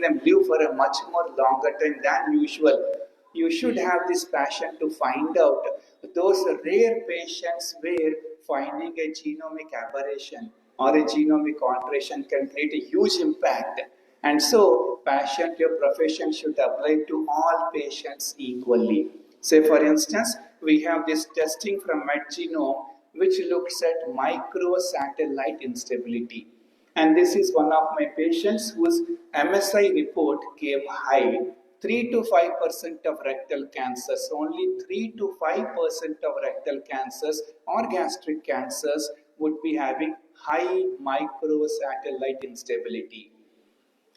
them live for a much more longer time than usual. You should have this passion to find out those rare patients where finding a genomic aberration or a genomic alteration can create a huge impact. And so, passion to your profession should apply to all patients equally. Say, for instance, we have this testing from MedGenome which looks at microsatellite instability. And this is one of my patients whose MSI report came high. 3 to 5% of rectal cancers, only 3 to 5% of rectal cancers or gastric cancers would be having high microsatellite instability.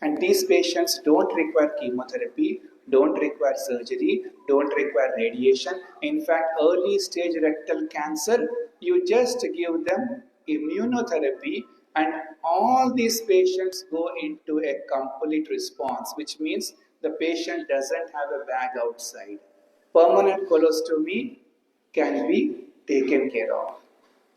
And these patients don't require chemotherapy, don't require surgery, don't require radiation. In fact, early stage rectal cancer, you just give them immunotherapy and all these patients go into a complete response, which means the patient doesn't have a bag outside. Permanent colostomy can be taken care of.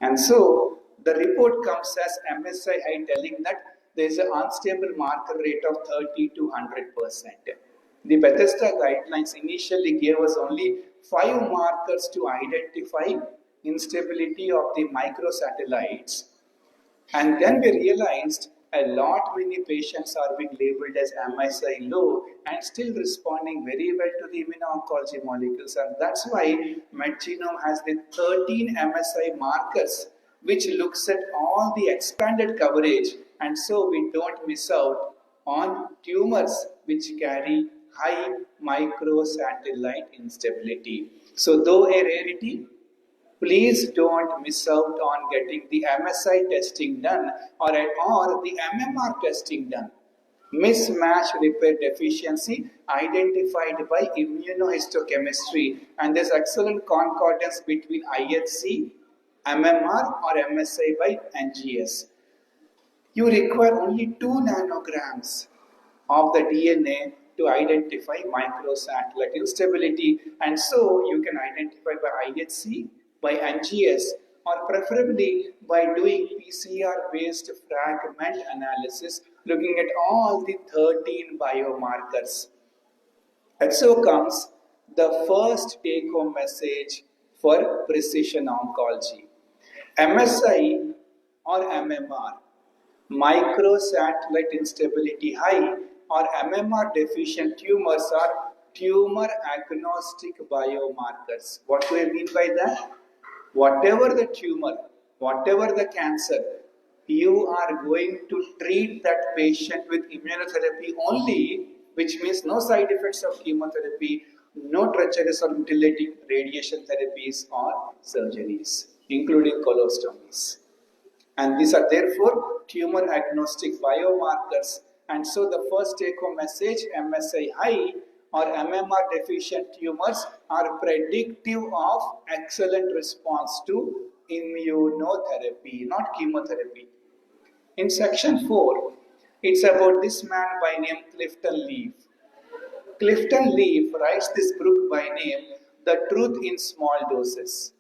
And so, the report comes as MSI high, telling that there is an unstable marker rate of 30 to 100%. The Bethesda guidelines initially gave us only 5 markers to identify instability of the microsatellites. And then we realized a lot many patients are being labeled as MSI low and still responding very well to the immuno-oncology molecules. And that's why MedGenome has the 13 MSI markers which looks at all the expanded coverage, and so we don't miss out on tumors which carry high microsatellite instability. So though a rarity, please don't miss out on getting the MSI testing done or the MMR testing done. Mismatch repair deficiency identified by immunohistochemistry, and there's excellent concordance between IHC, MMR or MSI by NGS. You require only 2 nanograms of the DNA to identify microsatellite instability, and so you can identify by IHC, by NGS, or preferably by doing PCR-based fragment analysis, looking at all the 13 biomarkers. And so comes the first take-home message for precision oncology. MSI or MMR, microsatellite instability high or MMR deficient tumors are tumor agnostic biomarkers. What do I mean by that? Whatever the tumor, whatever the cancer, you are going to treat that patient with immunotherapy only, which means no side effects of chemotherapy, no treacherous or mutilating radiation therapies or surgeries, including colostomies. And these are therefore tumor agnostic biomarkers. And so the first take-home message, MSI high or MMR deficient tumors are predictive of excellent response to immunotherapy, not chemotherapy. In section 4, it's about this man by name Clifton Leaf. Clifton Leaf writes this book by name The Truth in Small Doses.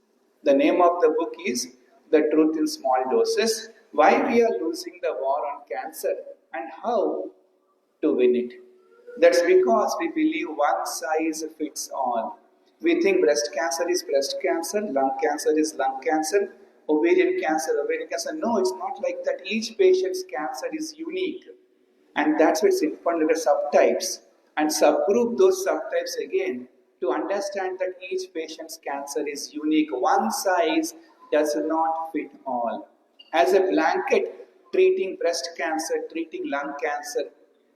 The name of the book is The Truth in Small Doses, Why We Are Losing the War on Cancer and How to Win It. That's because we believe one size fits all. We think breast cancer is breast cancer, lung cancer is lung cancer, ovarian cancer. No, it's not like that. Each patient's cancer is unique. And that's why it's important to look at subtypes and subgroup those subtypes again to understand that each patient's cancer is unique. One size does not fit all. As a blanket, treating breast cancer, treating lung cancer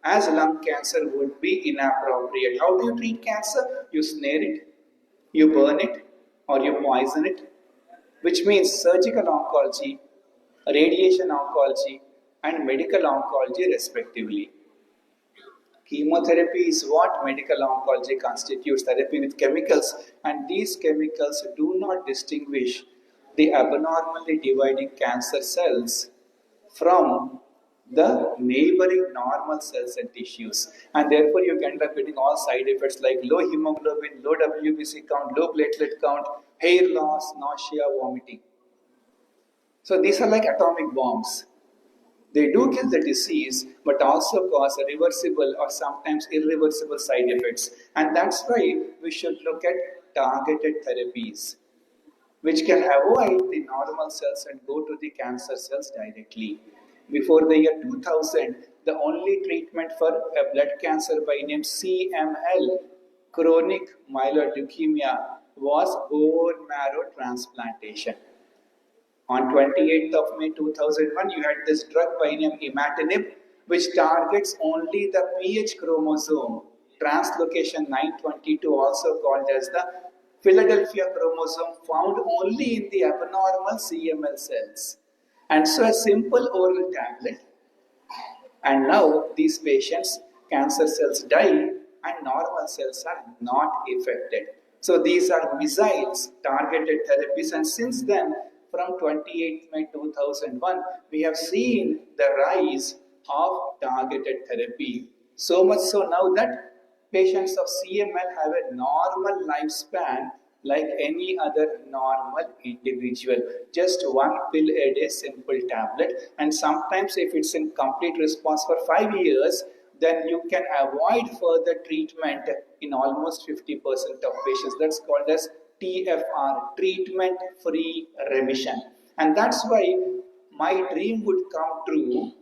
as lung cancer would be inappropriate. How do you treat cancer? You snare it, you burn it, or you poison it, which means surgical oncology, radiation oncology, and medical oncology respectively. Chemotherapy is what medical oncology constitutes, therapy with chemicals, and these chemicals do not distinguish the abnormally dividing cancer cells from the neighboring normal cells and tissues, and therefore you end up getting all side effects like low hemoglobin, low WBC count, low platelet count, hair loss, nausea, vomiting. So these are like atomic bombs. They do kill the disease, but also cause reversible or sometimes irreversible side effects. And that's why we should look at targeted therapies, which can avoid the normal cells and go to the cancer cells directly. Before the year 2000, the only treatment for a blood cancer by name CML, chronic myeloid leukemia, was bone marrow transplantation. On 28th of May 2001, you had this drug by name imatinib, which targets only the PH chromosome, translocation 922, also called as the Philadelphia chromosome, found only in the abnormal CML cells. And so a simple oral tablet, and now these patients, cancer cells die and normal cells are not affected. So these are missiles, targeted therapies, and since then, from 28th May 2001, we have seen the rise of targeted therapy. So much so now that patients of CML have a normal lifespan like any other normal individual. Just one pill a day, simple tablet, and sometimes if it's in complete response for 5 years, then you can avoid further treatment in almost 50% of patients. That's called as TFR, treatment-free remission. And that's why my dream would come true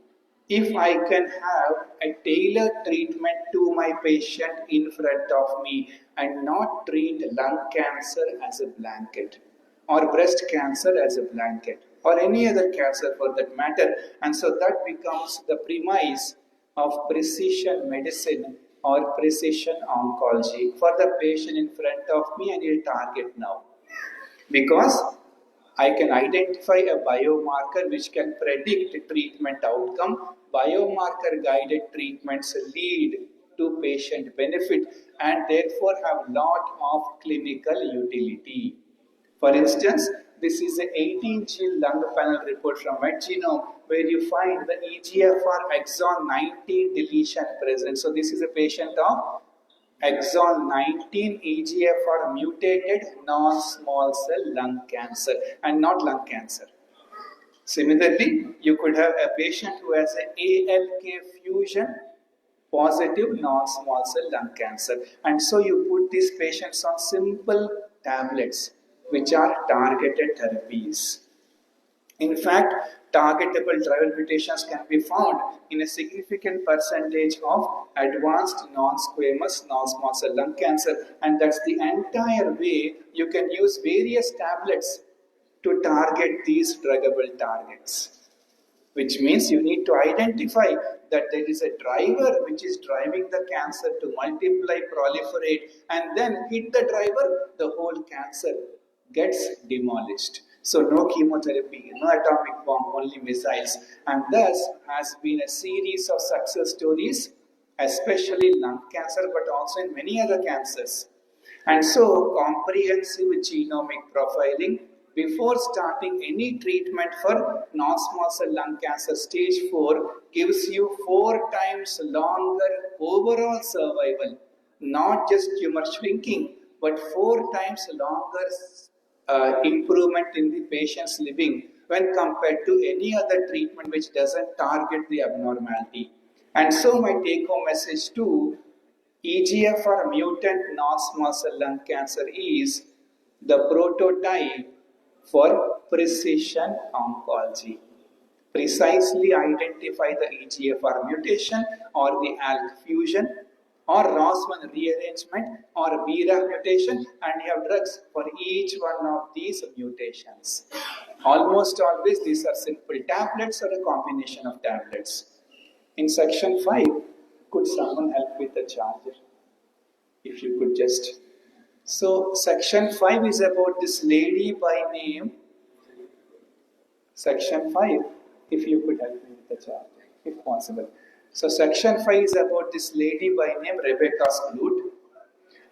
if I can have a tailored treatment to my patient in front of me and not treat lung cancer as a blanket or breast cancer as a blanket or any other cancer for that matter. And so that becomes the premise of precision medicine or precision oncology. For the patient in front of me, I need a target now, because I can identify a biomarker which can predict treatment outcome. Biomarker guided treatments lead to patient benefit and therefore have lot of clinical utility. For instance, this is an 18-gene lung panel report from 𝐒𝐬𝐞 where you find the EGFR exon 19 deletion present. So this is a patient of exon 19 EGFR mutated non-small cell lung cancer and not lung cancer. Similarly, you could have a patient who has an ALK fusion positive non-small cell lung cancer, and so you put these patients on simple tablets which are targeted therapies. In fact, targetable driver mutations can be found in a significant percentage of advanced non-squamous non-small cell lung cancer, and that's the entire way you can use various tablets to target these druggable targets. Which means you need to identify that there is a driver which is driving the cancer to multiply, proliferate, and then hit the driver, the whole cancer gets demolished. So no chemotherapy, no atomic bomb, only missiles. And thus has been a series of success stories, especially lung cancer, but also in many other cancers. And so comprehensive genomic profiling before starting any treatment for non-small cell lung cancer stage 4 gives you 4 times longer overall survival, not just tumor shrinking, but 4 times longer improvement in the patient's living when compared to any other treatment which doesn't target the abnormality. And so my take-home message to EGFR mutant non-small cell lung cancer is the prototype for precision oncology. Precisely identify the EGFR mutation or the ALK fusion or ROS1 rearrangement or BRAF mutation, and you have drugs for each one of these mutations. Almost always these are simple tablets or a combination of tablets. In section 5, could someone help with the charger? If you could just... So section 5 is about this lady by name. Section 5, if you could help me with the charger, if possible. So section 5 is about this lady by name Rebecca Skloot.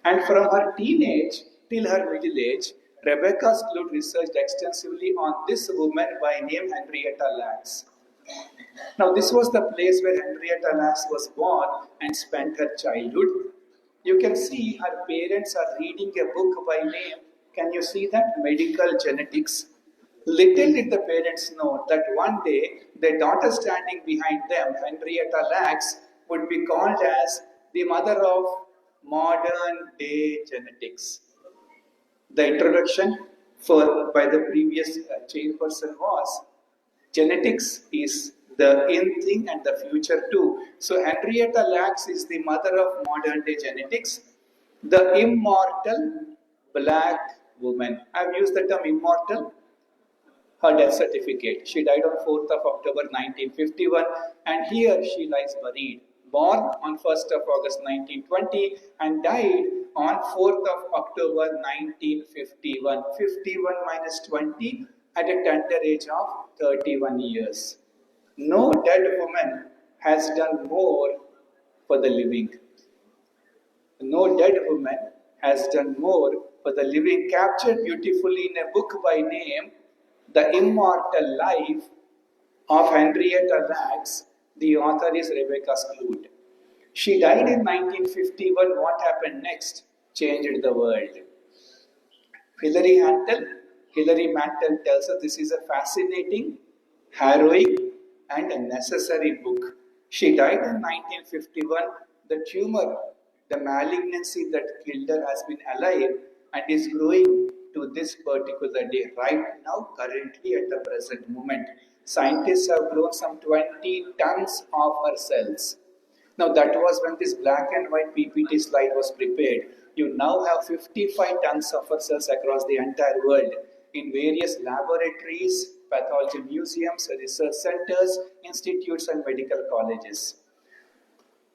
And from her teenage till her middle age, Rebecca Skloot researched extensively on this woman by name Henrietta Lacks. Now this was the place where Henrietta Lacks was born and spent her childhood. You can see her parents are reading a book by name, can you see that? Medical Genetics. Little did the parents know that one day their daughter standing behind them, Henrietta Lacks, would be called as the mother of modern day genetics. The introduction by the previous chairperson was genetics is the in thing and the future too. So Henrietta Lacks is the mother of modern day genetics, the immortal black woman. I've used the term immortal. Her death certificate. She died on 4th of October 1951 and here she lies buried. Born on 1st of August 1920 and died on 4th of October 1951. 51 minus 20 at a tender age of 31 years. No dead woman has done more for the living. No dead woman has done more for the living, captured beautifully in a book by name The Immortal Life of Henrietta Lacks. The author is Rebecca Skloot. She died in 1951. What happened next changed the world. Hilary Mantel tells us this is a fascinating, harrowing, and a necessary book. She died in 1951. The tumor, the malignancy that killed her has been alive and is growing to this particular day. Right now, currently at the present moment, scientists have grown some 20 tons of her cells. Now that was when this black and white PPT slide was prepared. You now have 55 tons of her cells across the entire world in various laboratories, pathology museums, research centers, institutes and medical colleges.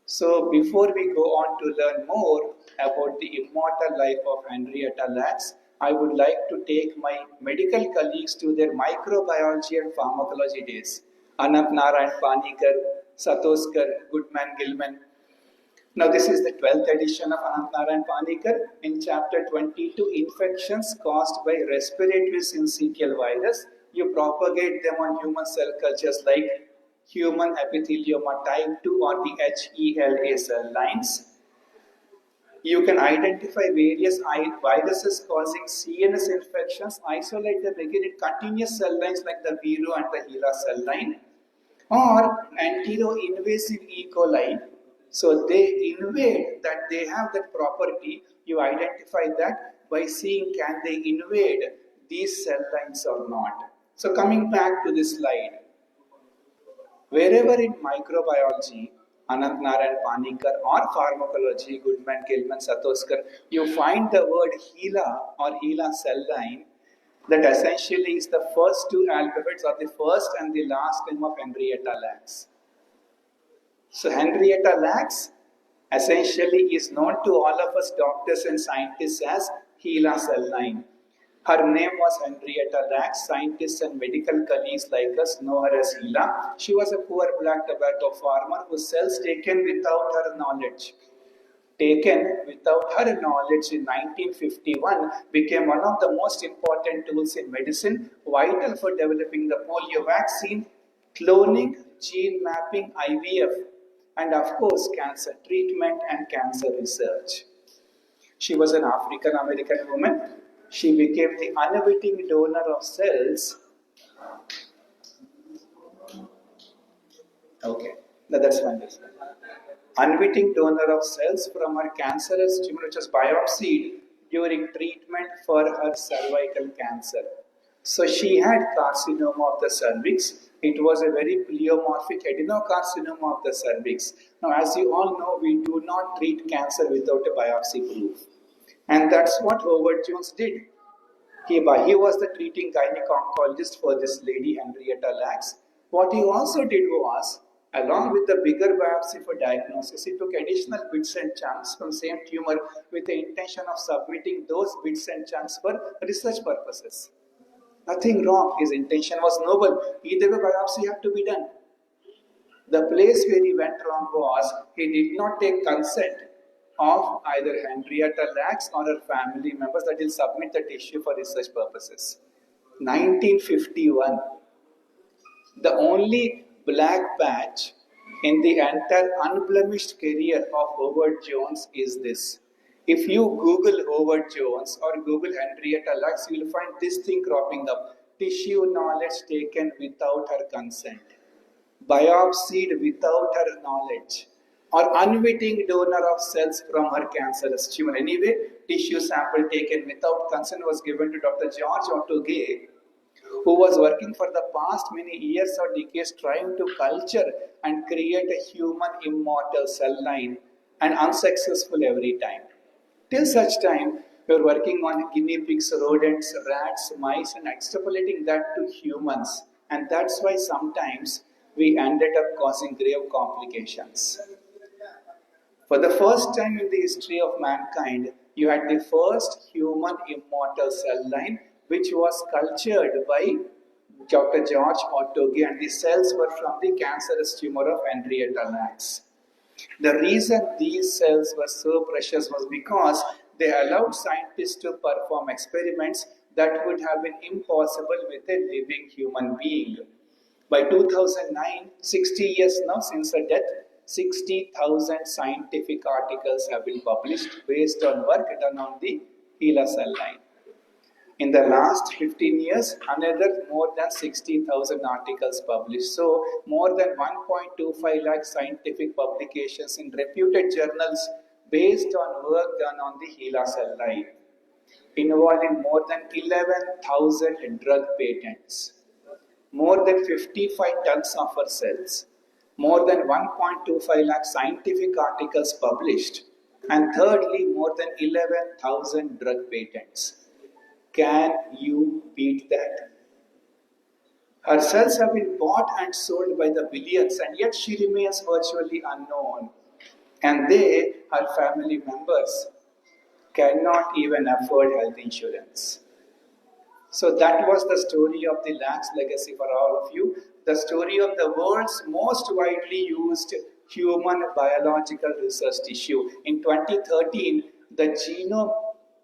So before we go on to learn more about the immortal life of Henrietta Lacks, I would like to take my medical colleagues to their microbiology and pharmacology days. Anant Narayan Panikkar, Satoskar, Ghugman-Gilman. Now this is the 12th edition of Anant Narayan Panikkar. In chapter 22, infections caused by respiratory syncytial virus. You propagate them on human cell cultures like human epithelioma type 2 or the HELA cell lines. You can identify various viruses causing CNS infections, isolate them again in continuous cell lines like the Vero and the HeLa cell line, or entero-invasive E. coli. So they invade, that they have that property. You identify that by seeing can they invade these cell lines or not. So coming back to this slide, wherever in microbiology, Anant Narayan Panikkar or pharmacology, Ghugman-Gilman, Satoskar, you find the word HeLa or HeLa cell line, that essentially is the first two alphabets or the first and the last name of Henrietta Lacks. So Henrietta Lacks essentially is known to all of us doctors and scientists as HeLa cell line. Her name was Henrietta Lacks. Scientists and medical colleagues like us know her as HeLa. She was a poor black tobacco farmer whose cells taken without her knowledge. Taken without her knowledge in 1951 became one of the most important tools in medicine, vital for developing the polio vaccine, cloning, gene mapping, IVF, and of course cancer treatment and cancer research. She was an African American woman. She became the unwitting donor of cells. Okay, that's fine. Unwitting donor of cells from her cancerous tumor which was biopsied during treatment for her cervical cancer. So she had carcinoma of the cervix. It was a very pleomorphic adenocarcinoma of the cervix. Now as you all know, we do not treat cancer without a biopsy proof. And that's what Howard Jones did. He was the treating gynec-oncologist for this lady, Henrietta Lacks. What he also did was, along with the bigger biopsy for diagnosis, he took additional bits and chunks from same tumor with the intention of submitting those bits and chunks for research purposes. Nothing wrong. His intention was noble. Either way, biopsy had to be done. The place where he went wrong was he did not take consent of either Henrietta Lacks or her family members that will submit the tissue for research purposes. 1951. The only black patch in the entire unblemished career of Howard Jones is this. If you Google Howard Jones or Google Henrietta Lacks, you will find this thing cropping up. tissue knowledge taken without her consent, biopsied without her knowledge, or unwitting donor of cells from her cancerous tumor. Anyway, tissue sample taken without consent was given to Dr. George Otto Gay, who was working for the past many years or decades trying to culture and create a human immortal cell line, and unsuccessful every time. Till such time, we were working on guinea pigs, rodents, rats, mice, and extrapolating that to humans. And that's why sometimes we ended up causing grave complications. For the first time in the history of mankind, you had the first human immortal cell line, which was cultured by Dr. George Otto Gay, and the cells were from the cancerous tumor of Henrietta Lacks. The reason these cells were so precious was because they allowed scientists to perform experiments that would have been impossible with a living human being. By 2009, 60 years now since her death, 60,000 scientific articles have been published based on work done on the HeLa cell line. In the last 15 years, another more than 60,000 articles published. So, more than 1.25 lakh scientific publications in reputed journals based on work done on the HeLa cell line, involving more than 11,000 drug patents, more than 55 tons of our cells, more than 1.25 lakh scientific articles published, and thirdly, more than 11,000 drug patents. Can you beat that? Her cells have been bought and sold by the billions, and yet she remains virtually unknown. And they, her family members, cannot even afford health insurance. So that was the story of the Lacks legacy for all of you. The story of the world's most widely used human biological research tissue. In 2013, the genome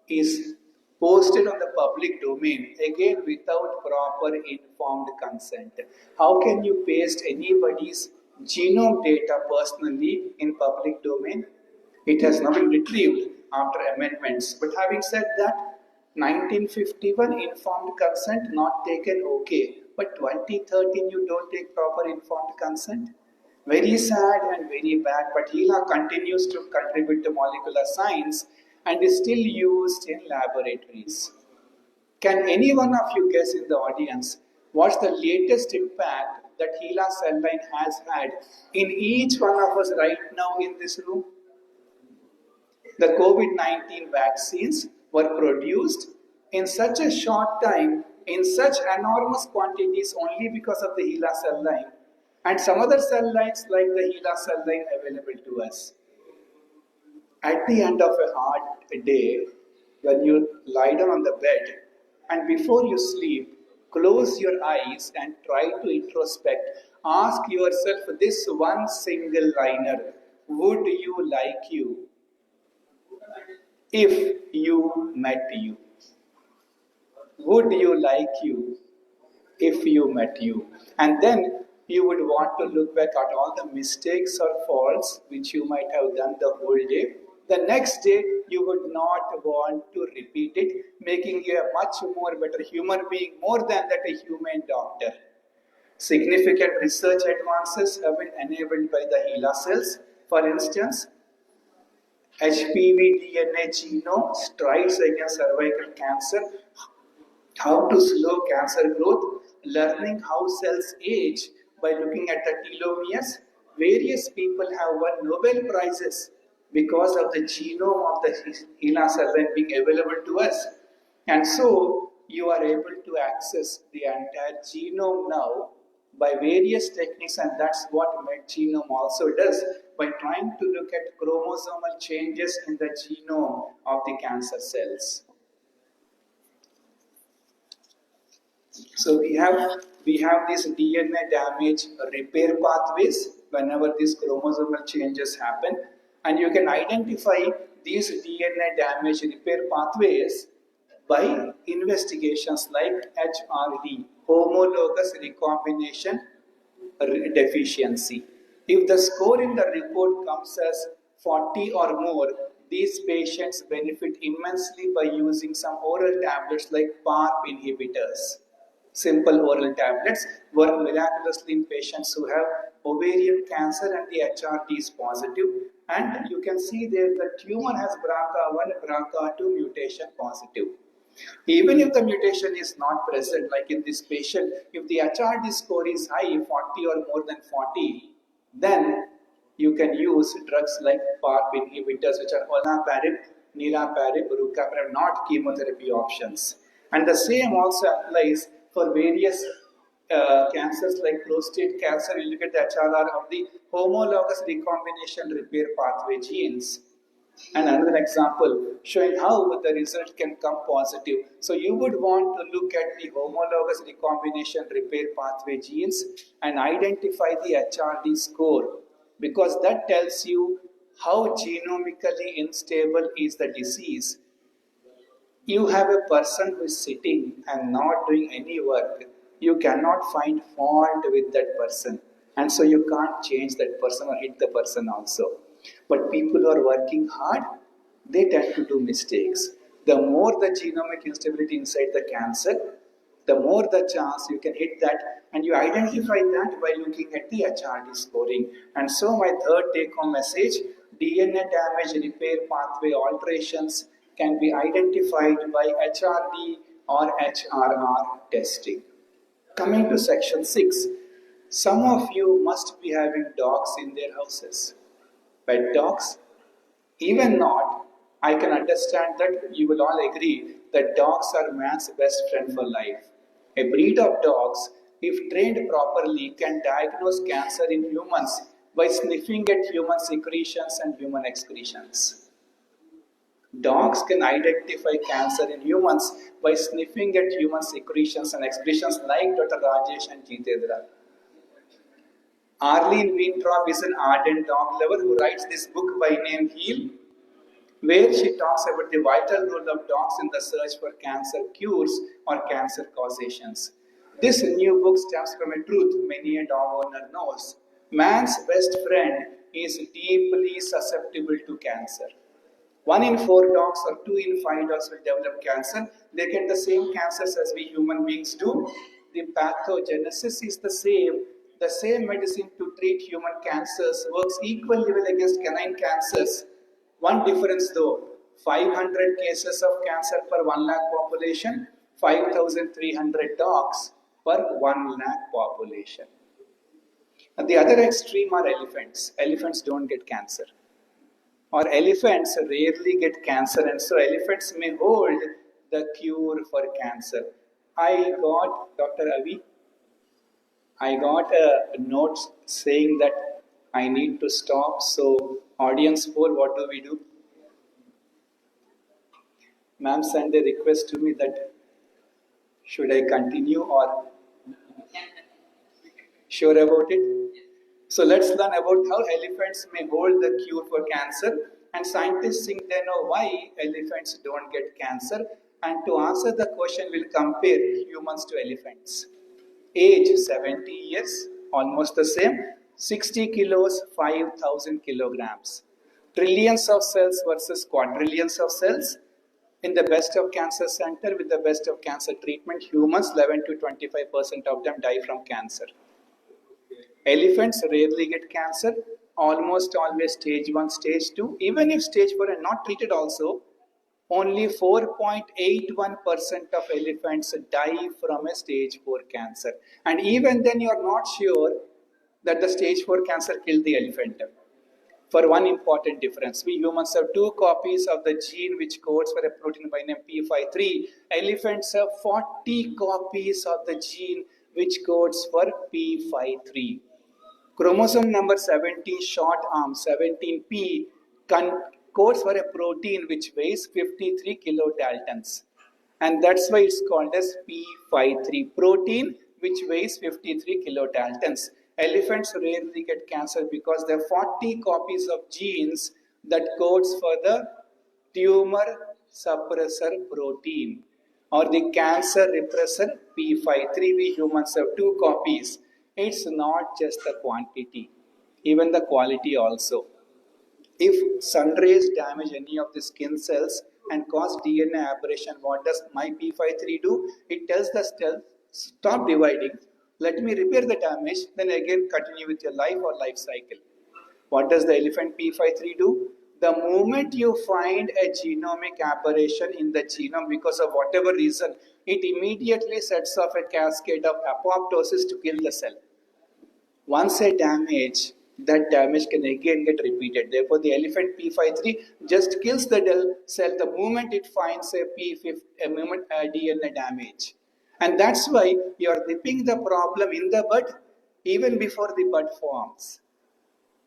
is posted on the public domain, again without proper informed consent. How can you paste anybody's genome data personally in public domain? It has not been retrieved after amendments. But having said that, 1951 informed consent not taken, okay. But 2013 you don't take proper informed consent? Very sad and very bad, but HeLa continues to contribute to molecular science and is still used in laboratories. Can any one of you guess in the audience what's the latest impact that HeLa cell line has had in each one of us right now in this room? The COVID-19 vaccines were produced in such a short time, in such enormous quantities only because of the HeLa cell line, and some other cell lines like the HeLa cell line available to us. At the end of a hard day, when you lie down on the bed and before you sleep, close your eyes and try to introspect. Ask yourself this one single liner: would you like you if you met you? Would you like you if you met you? And then you would want to look back at all the mistakes or faults which you might have done the whole day. The next day, you would not want to repeat it, making you a much more better human being, more than that a human doctor. Significant research advances have been enabled by the HeLa cells. For instance, HPV DNA genome strides against cervical cancer, how to slow cancer growth, learning how cells age by looking at the telomeres. Various people have won Nobel Prizes because of the genome of the HeLa cell line being available to us. And so, you are able to access the entire genome now by various techniques, and that's what MedGenome also does, by trying to look at chromosomal changes in the genome of the cancer cells. So we have these DNA damage repair pathways whenever these chromosomal changes happen, and you can identify these DNA damage repair pathways by investigations like HRD, homologous recombination deficiency. If the score in the report comes as 40 or more, these patients benefit immensely by using some oral tablets like PARP inhibitors. Simple oral tablets work miraculously in patients who have ovarian cancer and the HRD is positive. And you can see there the tumor has BRCA1, BRCA2 mutation positive. Even if the mutation is not present, like in this patient, if the HRD score is high, 40 or more than 40, then you can use drugs like PARP inhibitors, which are olaparib, niraparib, rucaparib, not chemotherapy options. And the same also applies for various cancers like prostate cancer. You look at the HRR of the homologous recombination repair pathway genes. And another example showing how the result can come positive. So you would want to look at the homologous recombination repair pathway genes and identify the HRD score, because that tells you how genomically unstable is the disease. You have a person who is sitting and not doing any work. You cannot find fault with that person, and so you can't change that person or hit the person also. But people who are working hard, they tend to do mistakes. The more the genomic instability inside the cancer, the more the chance you can hit that, and you identify that by looking at the HRD scoring. And so my third take-home message, DNA damage repair pathway alterations can be identified by HRD or HRR testing. Coming to section 6, some of you must be having dogs in their houses. Pet dogs? Even not, I can understand that you will all agree that dogs are man's best friend for life. A breed of dogs, if trained properly, can diagnose cancer in humans by sniffing at human secretions and human excretions. Dogs can identify cancer in humans by sniffing at human secretions and excretions, like Dr. Rajesh and Jitendra. Arlene Weintraub is an ardent dog lover who writes this book by name Heal, where she talks about the vital role of dogs in the search for cancer cures or cancer causations. This new book stems from a truth many a dog owner knows. Man's best friend is deeply susceptible to cancer. 1 in 4 dogs or 2 in 5 dogs will develop cancer. They get the same cancers as we human beings do. The pathogenesis is the same. The same medicine to treat human cancers works equally well against canine cancers. One difference though, 500 cases of cancer per 1 lakh population, 5,300 dogs per 1 lakh population. At the other extreme are elephants. Elephants don't get cancer. Or elephants rarely get cancer, and so elephants may hold the cure for cancer. I got, Dr. Avi, I got a note saying that I need to stop. So, audience poll, what do we do? Ma'am sent a request to me that should I continue or sure about it? So let's learn about how elephants may hold the cure for cancer, and scientists think they know why elephants don't get cancer. And to answer the question, we'll compare humans to elephants. Age 70 years, almost the same. 60 kilos, 5,000 kilograms. Trillions of cells versus quadrillions of cells. In the best of cancer center with the best of cancer treatment, humans 11 to 25% of them die from cancer. Elephants rarely get cancer, almost always stage 1, stage 2. Even if stage 4 are not treated also, only 4.81% of elephants die from a stage 4 cancer. And even then you are not sure that the stage 4 cancer killed the elephant. For one important difference, we humans have 2 copies of the gene which codes for a protein by name P53. Elephants have 40 copies of the gene which codes for P53. Chromosome number 17, short arm 17p, codes for a protein which weighs 53 kilodaltons. And that's why it's called as P53, protein which weighs 53 kilodaltons. Elephants rarely get cancer because there are 40 copies of genes that codes for the tumor suppressor protein or the cancer repressor P53. We humans have 2 copies. It's not just the quantity, even the quality also. If sun rays damage any of the skin cells and cause DNA aberration, what does my P53 do? It tells the Stop dividing. Let me repair the damage, then again continue with your life or life cycle. What does the elephant P53 do? The moment you find a genomic aberration in the genome because of whatever reason, it immediately sets off a cascade of apoptosis to kill the cell. Once a damage, that damage can again get repeated. Therefore, the elephant P53 just kills the cell the moment it finds a DNA damage. And that's why you are nipping the problem in the bud even before the bud forms.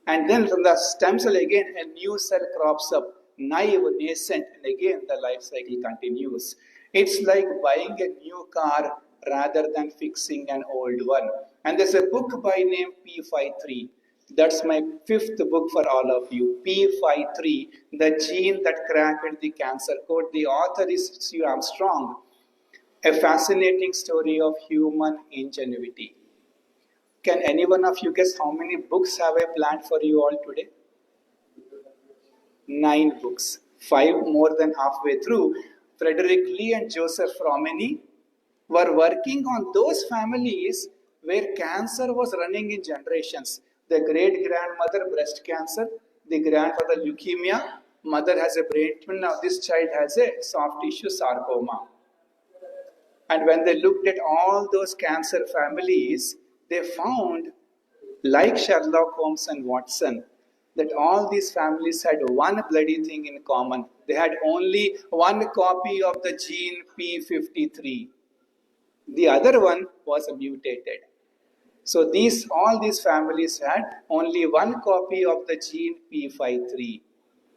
And then from the stem cell again a new cell crops up, naive, nascent, and again the life cycle continues. It's like buying a new car rather than fixing an old one. And there's a book by name P53. That's my fifth book for all of you. P53, the gene that cracked the cancer code. The author is Sue Armstrong. A fascinating story of human ingenuity. Can any one of you guess how many books have I planned for you all today? 9 books. 5 more than halfway through. Frederick Lee and Joseph Romani were working on those families where cancer was running in generations. The great-grandmother, breast cancer. The grandfather, leukemia. Mother has a brain tumor. Now this child has a soft tissue sarcoma. And when they looked at all those cancer families, they found, like Sherlock Holmes and Watson, that all these families had one bloody thing in common. They had only one copy of the gene P53. The other one was mutated. So all these families had only one copy of the gene P53.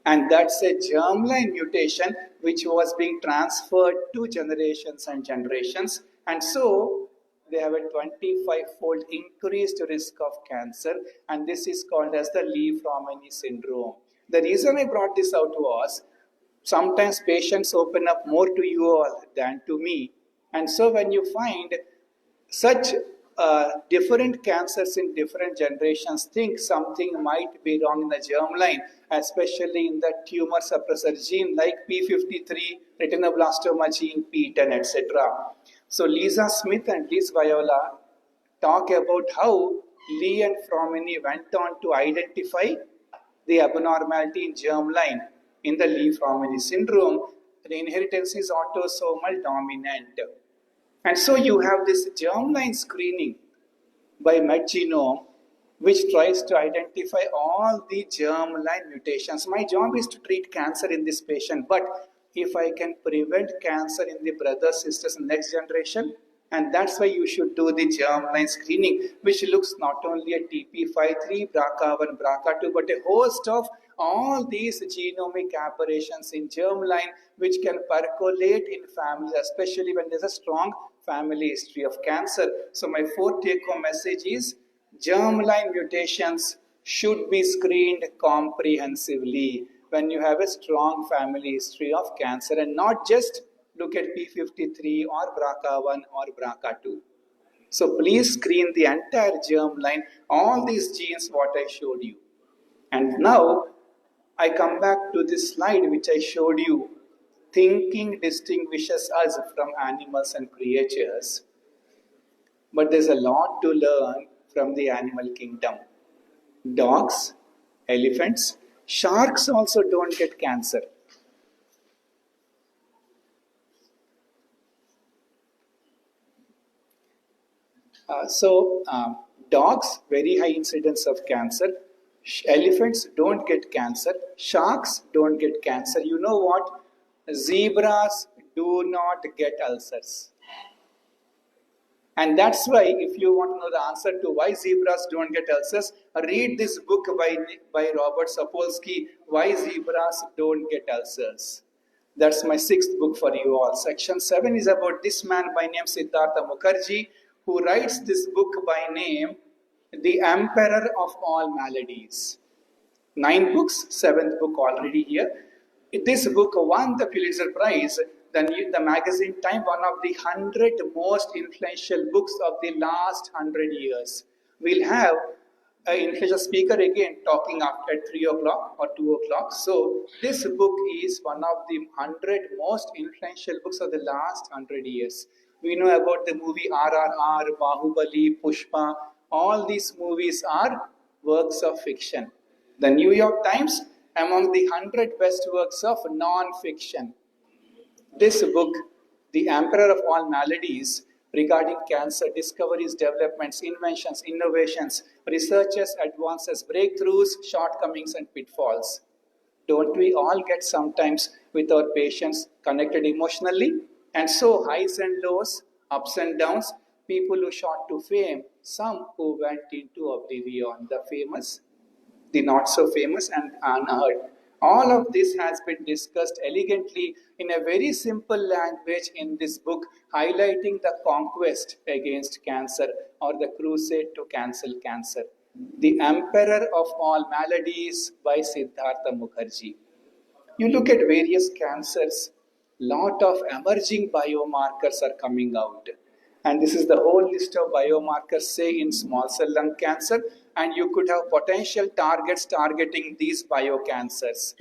And that's a germline mutation which was being transferred to generations and generations. And so they have a 25-fold increased risk of cancer, and this is called as the Lee-Fraumeni syndrome. The reason I brought this out was, sometimes patients open up more to you all than to me, and so when you find such different cancers in different generations, think something might be wrong in the germline, especially in the tumor suppressor gene like P53, retinoblastoma gene, P10, etc. So Lisa Smith and Liz Viola talk about how Lee and Fraumeni went on to identify the abnormality in germline in the Lee-Fraumeni syndrome. The inheritance is autosomal dominant. And so you have this germline screening by MedGenome, which tries to identify all the germline mutations. My job is to treat cancer in this patient, but if I can prevent cancer in the brothers, sisters, and next generation, and that's why you should do the germline screening, which looks not only at TP53, BRCA1, BRCA2, but a host of all these genomic aberrations in germline, which can percolate in families, especially when there's a strong family history of cancer. So my fourth take-home message is, germline mutations should be screened comprehensively when you have a strong family history of cancer, and not just look at P53 or BRCA1 or BRCA2. So please screen the entire germline, all these genes what I showed you. And now I come back to this slide which I showed you. Thinking distinguishes us from animals and creatures. But there's a lot to learn from the animal kingdom. Dogs, elephants, sharks also don't get cancer. Dogs, very high incidence of cancer. Elephants don't get cancer. Sharks don't get cancer. You know what? Zebras do not get ulcers. And that's why, if you want to know the answer to why zebras don't get ulcers, read this book by Robert Sapolsky, Why Zebras Don't Get Ulcers. That's my 6th book for you all. Section 7 is about this man by name Siddhartha Mukherjee, who writes this book by name The Emperor of All Maladies. 9 books, 7th book already here. This book won the Pulitzer Prize. The magazine Time, one of the 100 most influential books of the last 100 years. We'll have an influential speaker again talking at 3 o'clock or 2 o'clock. So this book is one of the 100 most influential books of the last 100 years. We know about the movie RRR, Bahubali, Pushpa. All these movies are works of fiction. The New York Times among the 100 best works of non-fiction. This book, The Emperor of All Maladies, regarding cancer, discoveries, developments, inventions, innovations, researches, advances, breakthroughs, shortcomings, and pitfalls. Don't we all get sometimes with our patients connected emotionally? And so highs and lows, ups and downs, people who shot to fame, some who went into oblivion, the famous, the not so famous, and unheard. All of this has been discussed elegantly in a very simple language in this book, highlighting the conquest against cancer or the crusade to cancel cancer. The Emperor of All Maladies by Siddhartha Mukherjee. You look at various cancers, lot of emerging biomarkers are coming out. And this is the whole list of biomarkers, say in small cell lung cancer, and you could have potential targets targeting these biocancers.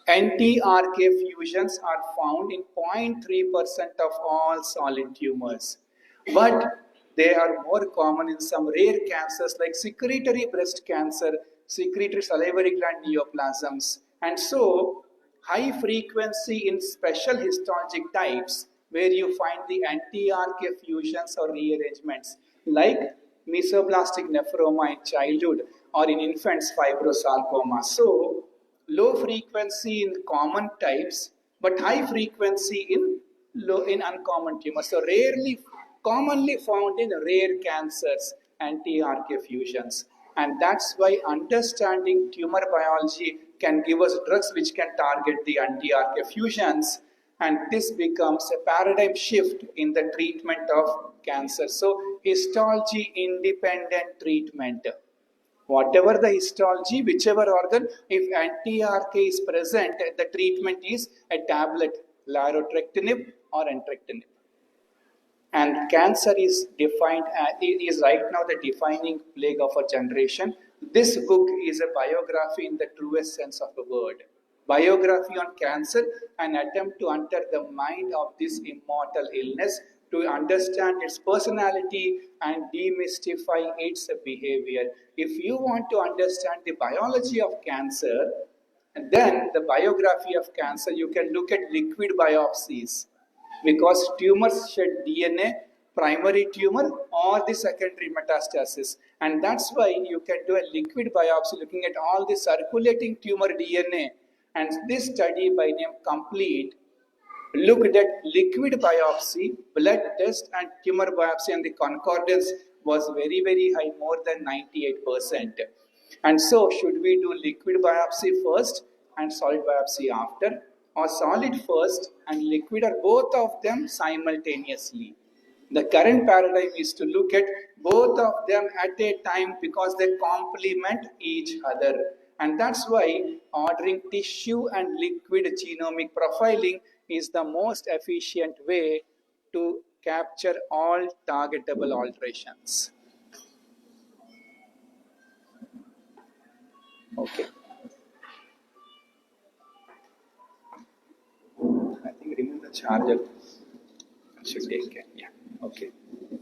NTRK fusions are found in 0.3% of all solid tumors. But they are more common in some rare cancers like secretory breast cancer, secretory salivary gland neoplasms. And so, high frequency in special histologic types where you find the NTRK fusions or rearrangements like mesoblastic nephroma in childhood or in infants fibrosarcoma. So, low frequency in common types, but high frequency in uncommon tumors. So commonly found in rare cancers, NTRK fusions. And that's why understanding tumor biology can give us drugs which can target the NTRK fusions. And this becomes a paradigm shift in the treatment of cancer. So histology independent treatment. Whatever the histology, whichever organ, if NTRK is present, the treatment is a tablet, larotrectinib or entrectinib. And cancer is defined, it is right now the defining plague of our generation. This book is a biography in the truest sense of the word. Biography on cancer, an attempt to enter the mind of this immortal illness, to understand its personality and demystify its behavior. If you want to understand the biology of cancer, then the biography of cancer, you can look at liquid biopsies because tumors shed DNA, primary tumor or the secondary metastasis. And that's why you can do a liquid biopsy looking at all the circulating tumor DNA. And this study by name Complete looked at liquid biopsy, blood test and tumor biopsy, and the concordance was very, very high, more than 98%. And so should we do liquid biopsy first and solid biopsy after, or solid first and liquid, or both of them simultaneously? The current paradigm is to look at both of them at a time because they complement each other. And that's why ordering tissue and liquid genomic profiling is the most efficient way to capture all targetable alterations. Okay. I think remove the charger. I should take care. Yeah. Okay.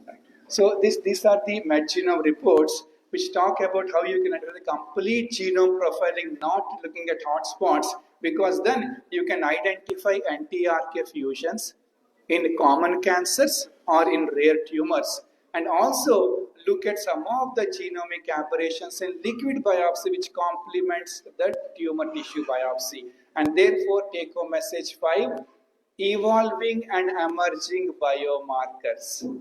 Right. So these are the MedGenome reports which talk about how you can do the complete genome profiling, not looking at hotspots, because then you can identify NTRK fusions in common cancers or in rare tumors, and also look at some of the genomic aberrations in liquid biopsy which complements the tumor tissue biopsy. And therefore, take home message 5, evolving and emerging biomarkers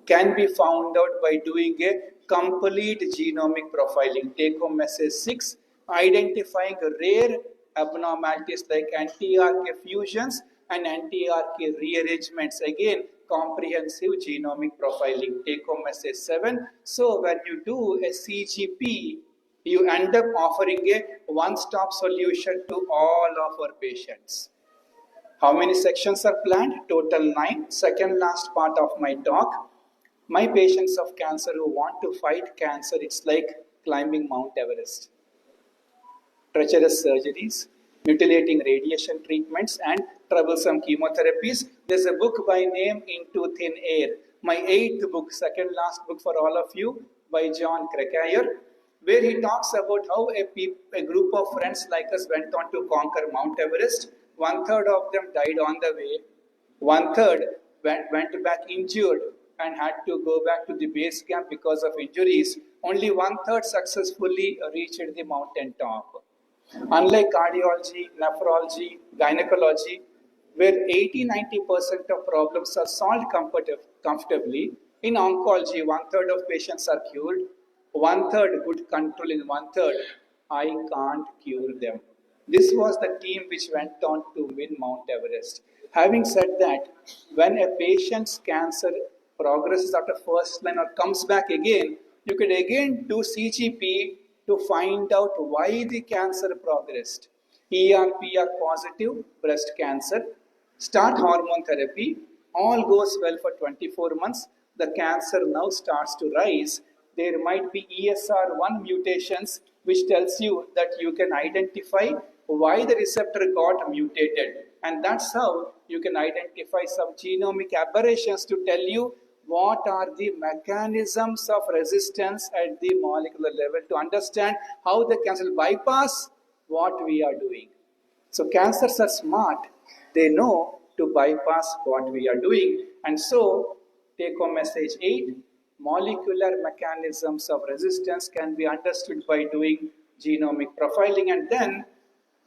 can be found out by doing a complete genomic profiling. Take home message 6, identifying rare abnormalities like NTRK fusions and NTRK rearrangements. Again, comprehensive genomic profiling. Take home message 7. So when you do a CGP, you end up offering a one-stop solution to all of our patients. How many sections are planned? Total 9. Second last part of my talk. My patients of cancer who want to fight cancer, it's like climbing Mount Everest. Treacherous surgeries, mutilating radiation treatments, and troublesome chemotherapies. There's a book by name Into Thin Air, my 8th book, second last book for all of you, by 𝐾𝐫.𝐏𝐚𝐥𝐬, where he talks about how a group of friends like us went on to conquer Mount Everest. One third of them died on the way. One third went back injured and had to go back to the base camp because of injuries. Only one third successfully reached the mountain top. Unlike cardiology, nephrology, gynecology, where 80-90% of problems are solved comfortably, in oncology, one third of patients are cured, one third good control, in one third, I can't cure them. This was the team which went on to win Mount Everest. Having said that, when a patient's cancer progresses after first line or comes back again, you could again do CGP to find out why the cancer progressed. ER/PR positive breast cancer, start hormone therapy, all goes well for 24 months, the cancer now starts to rise. There might be ESR1 mutations, which tells you that you can identify why the receptor got mutated. And that's how you can identify some genomic aberrations to tell you what are the mechanisms of resistance at the molecular level to understand how the cancer will bypass what we are doing. So cancers are smart. They know to bypass what we are doing. And so, take home message 8, molecular mechanisms of resistance can be understood by doing genomic profiling, and then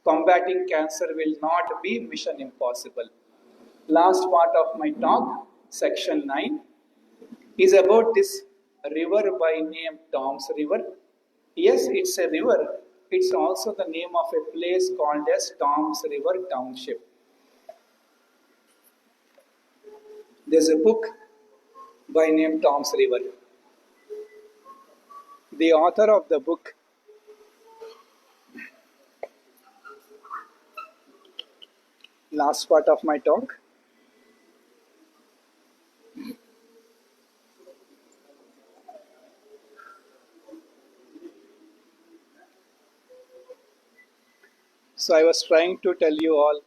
combating cancer will not be mission impossible. Last part of my talk, section 9, is about this river by name Tom's River. Yes, it's a river. It's also the name of a place called as Tom's River Township. There's a book by name Tom's River. The author of the book last part of my talk. So I was trying to tell you all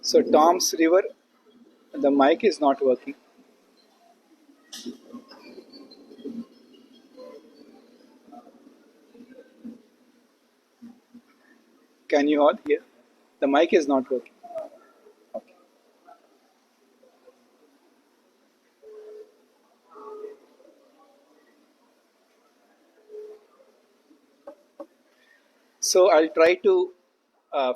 So Tom's River, the mic is not working. Can you all hear? The mic is not working. Okay. So I'll try to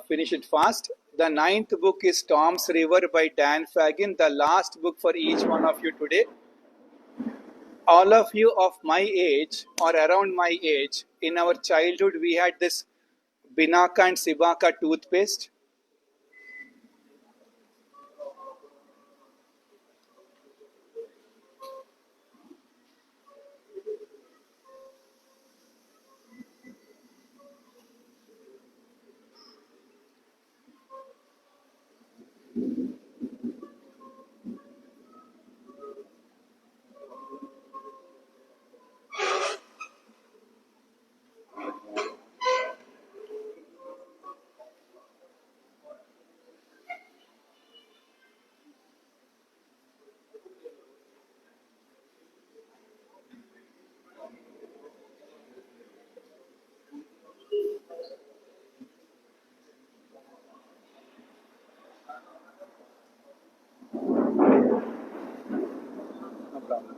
finish it fast. The 9th book is Tom's River by Dan Fagin, the last book for each one of you today. All of you of my age or around my age, in our childhood we had this Binaca and Cibaca toothpaste. No problem.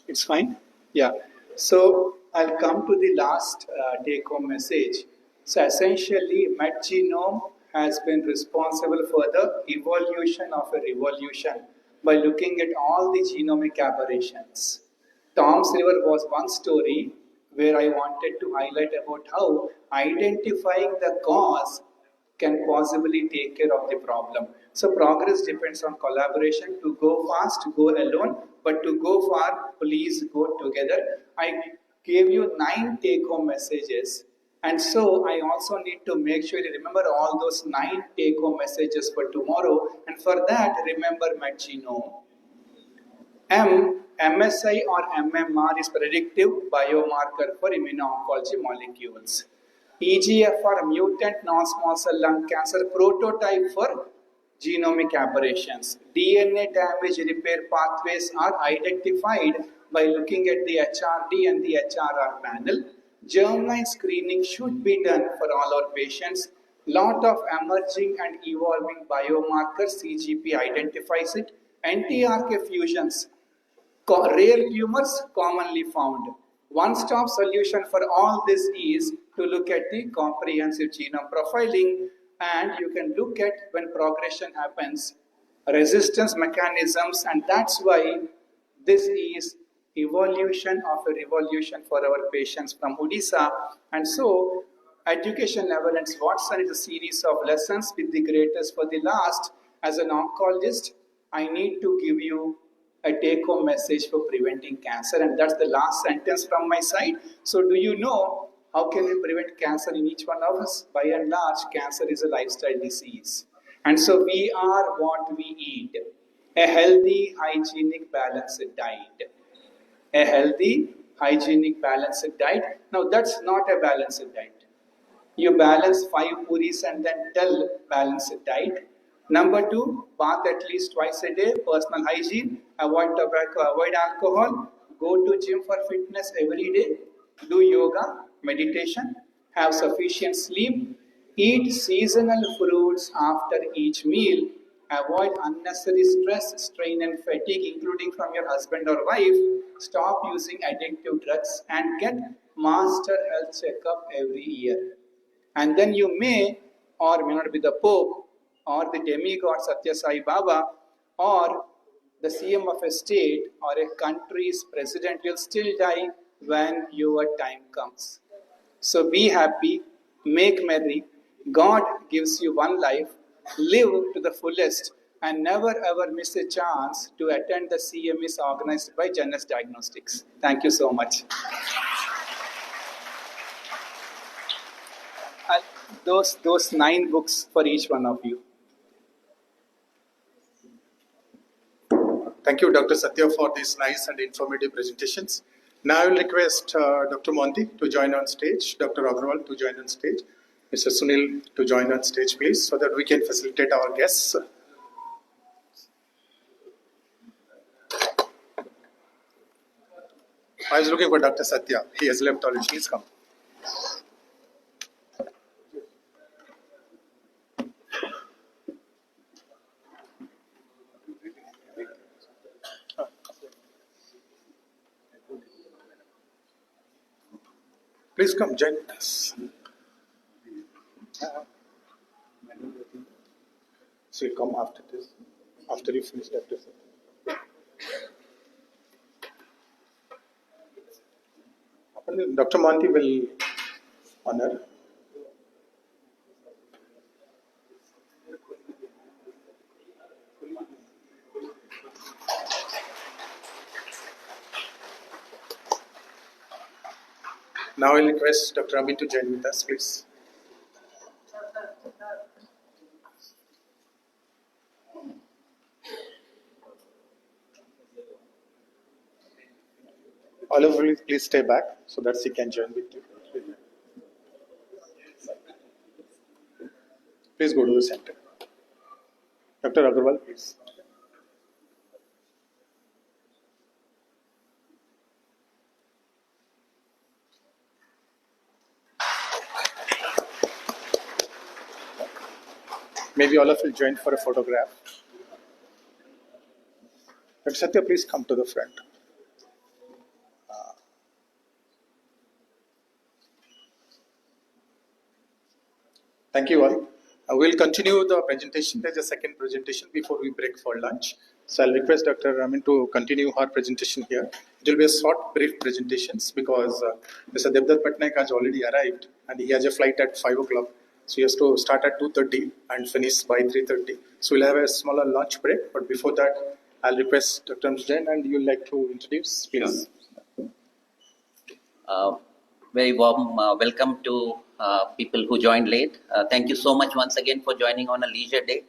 It's fine? Yeah. So I'll come to the last take-home message. So essentially, MedGenome has been responsible for the evolution of a revolution by looking at all the genomic aberrations. Tom's River was one story where I wanted to highlight about how identifying the cause can possibly take care of the problem. So progress depends on collaboration. To go fast, go alone, but to go far, please go together. I gave you 9 take-home messages, and so I also need to make sure you remember all those 9 take-home messages for tomorrow, and for that, remember my genome. MSI or MMR is predictive biomarker for immuno-oncology molecules. EGFR mutant non-small cell lung cancer prototype for genomic aberrations. DNA damage repair pathways are identified by looking at the HRD and the HRR panel. Germline screening should be done for all our patients. Lot of emerging and evolving biomarkers, CGP identifies it. NTRK fusions, rare tumors commonly found. One-stop solution for all this is to look at the comprehensive genome profiling, and you can look at when progression happens, resistance mechanisms, and that's why this is evolution of a revolution for our patients from Odisha. And so, education evidence Watson is a series of lessons with the greatest for the last. As an oncologist, I need to give you a take-home message for preventing cancer, and that's the last sentence from my side. So do you know how can we prevent cancer in each one of us? By and large, cancer is a lifestyle disease, and so we are what we eat. A healthy, hygienic, balanced diet. A healthy, hygienic, balanced diet. Now that's not a balanced diet. You balance 5 puris and then tell balanced diet. Number 2, bath at least twice a day, personal hygiene, avoid tobacco, avoid alcohol, go to gym for fitness every day, do yoga, meditation, have sufficient sleep, eat seasonal fruits after each meal, avoid unnecessary stress, strain and fatigue including from your husband or wife, stop using addictive drugs and get master health checkup every year. And then you may or may not be the Pope or the demigod Satya Sai Baba or the CM of a state or a country's president. You'll still die when your time comes. So be happy, make merry. God gives you one life, live to the fullest, and never ever miss a chance to attend the CMEs organized by Janus Diagnostics. Thank you so much. Those 9 books for each one of you. Thank you, Dr. Satya, for these nice and informative presentations. Now I will request Dr. Monty to join on stage, Dr. Agrawal to join on stage, Mr. Sunil to join on stage, please, so that we can facilitate our guests. I was looking for Dr. Satya. He has left already. Please come. Please come, join us. So you come after this, after you finish Dr. Satya. Dr. Monty will honor. Now I will request Dr. Abhi to join with us, please. All of you, please stay back so that she can join with you. Please go to the center. Dr. Agrawal, please. Maybe all of you join for a photograph. Dr. Satya, please come to the front. Thank you all. We'll continue the presentation. There's a second presentation before we break for lunch. So I'll request Dr. Amin to continue her presentation here. It will be a short, brief presentations because Mr. Devdutt Patnaik has already arrived and he has a flight at 5 o'clock. So he has to start at 2:30 and finish by 3:30. So we'll have a smaller lunch break. But before that, I'll request Dr. Jain and you'd like to introduce, please. Very warm welcome to people who joined late. Thank you so much once again for joining on a leisure day.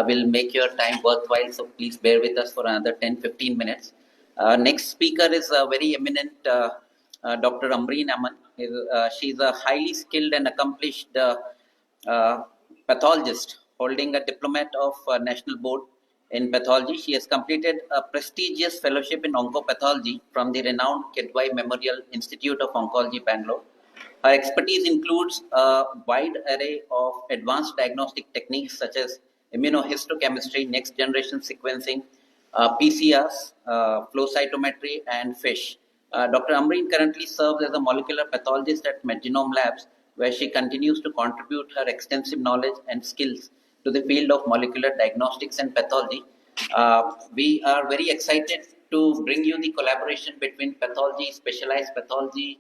We'll make your time worthwhile, so please bear with us for another 10-15 minutes. Next speaker is a very eminent Dr. Amreen Aman. She's a highly skilled and accomplished pathologist holding a diplomate of National Board in Pathology. She has completed a prestigious fellowship in oncopathology from the renowned 𝐃𝐫𝐏 Memorial Institute of Oncology, Bangalore. Her expertise includes a wide array of advanced diagnostic techniques such as immunohistochemistry, next generation sequencing, PCRs, flow cytometry, and FISH. Dr. Amreen currently serves as a molecular pathologist at Medgenome Labs, where she continues to contribute her extensive knowledge and skills to the field of molecular diagnostics and pathology. We are very excited to bring you the collaboration between pathology, specialized pathology,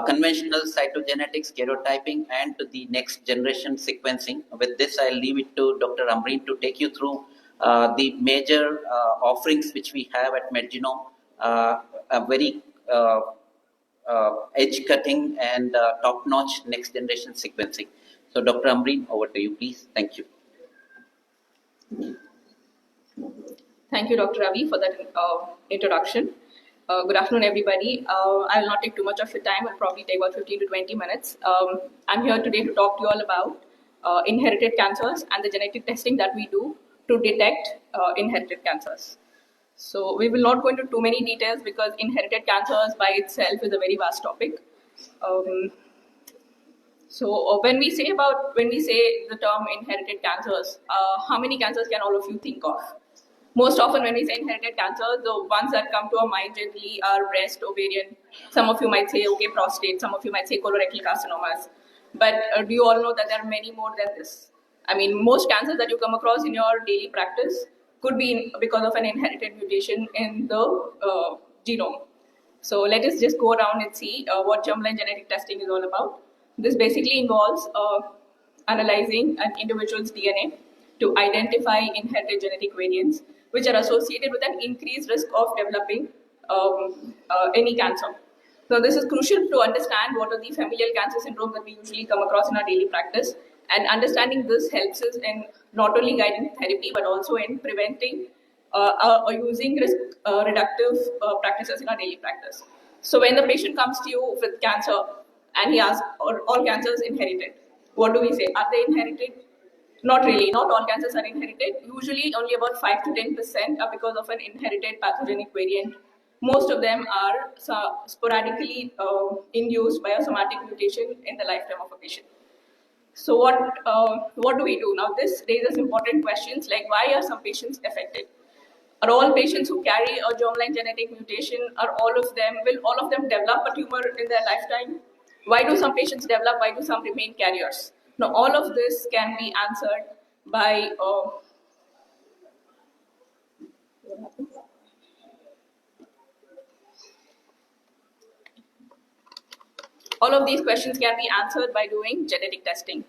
conventional cytogenetics, karyotyping, and to the next generation sequencing. With this, I'll leave it to Dr. Amreen to take you through the major offerings which we have at Medgenome, a very edge-cutting and top-notch next-generation sequencing. So, Dr. Amreen, over to you, please. Thank you. Thank you, Dr. Ravi, for that introduction. Good afternoon, everybody. I will not take too much of your time. I'll probably take about 15 to 20 minutes. I'm here today to talk to you all about inherited cancers and the genetic testing that we do to detect inherited cancers. So we will not go into too many details because inherited cancers by itself is a very vast topic. So when we say the term inherited cancers, how many cancers can all of you think of? Most often when we say inherited cancers, the ones that come to our mind generally are breast, ovarian. Some of you might say, okay, prostate. Some of you might say colorectal carcinomas. But do you all know that there are many more than this? I mean, most cancers that you come across in your daily practice could be because of an inherited mutation in the genome. So let us just go around and see what germline genetic testing is all about. This basically involves analyzing an individual's DNA to identify inherited genetic variants which are associated with an increased risk of developing any cancer. So this is crucial to understand what are the familial cancer syndromes that we usually come across in our daily practice, and understanding this helps us in not only guiding therapy but also in preventing or using risk reductive practices in our daily practice. So when the patient comes to you with cancer and he asks, are all cancers inherited? What do we say? Are they inherited? Not really. Not all cancers are inherited. Usually only about 5 to 10% are because of an inherited pathogenic variant. Most of them are sporadically induced by a somatic mutation in the lifetime of a patient. So what do we do? Now this raises important questions like, why are some patients affected? Are all patients who carry a germline genetic mutation, will all of them develop a tumor in their lifetime? Why do some patients develop? Why do some remain carriers? Now, all of this can be answered by all of these questions can be answered by doing genetic testing.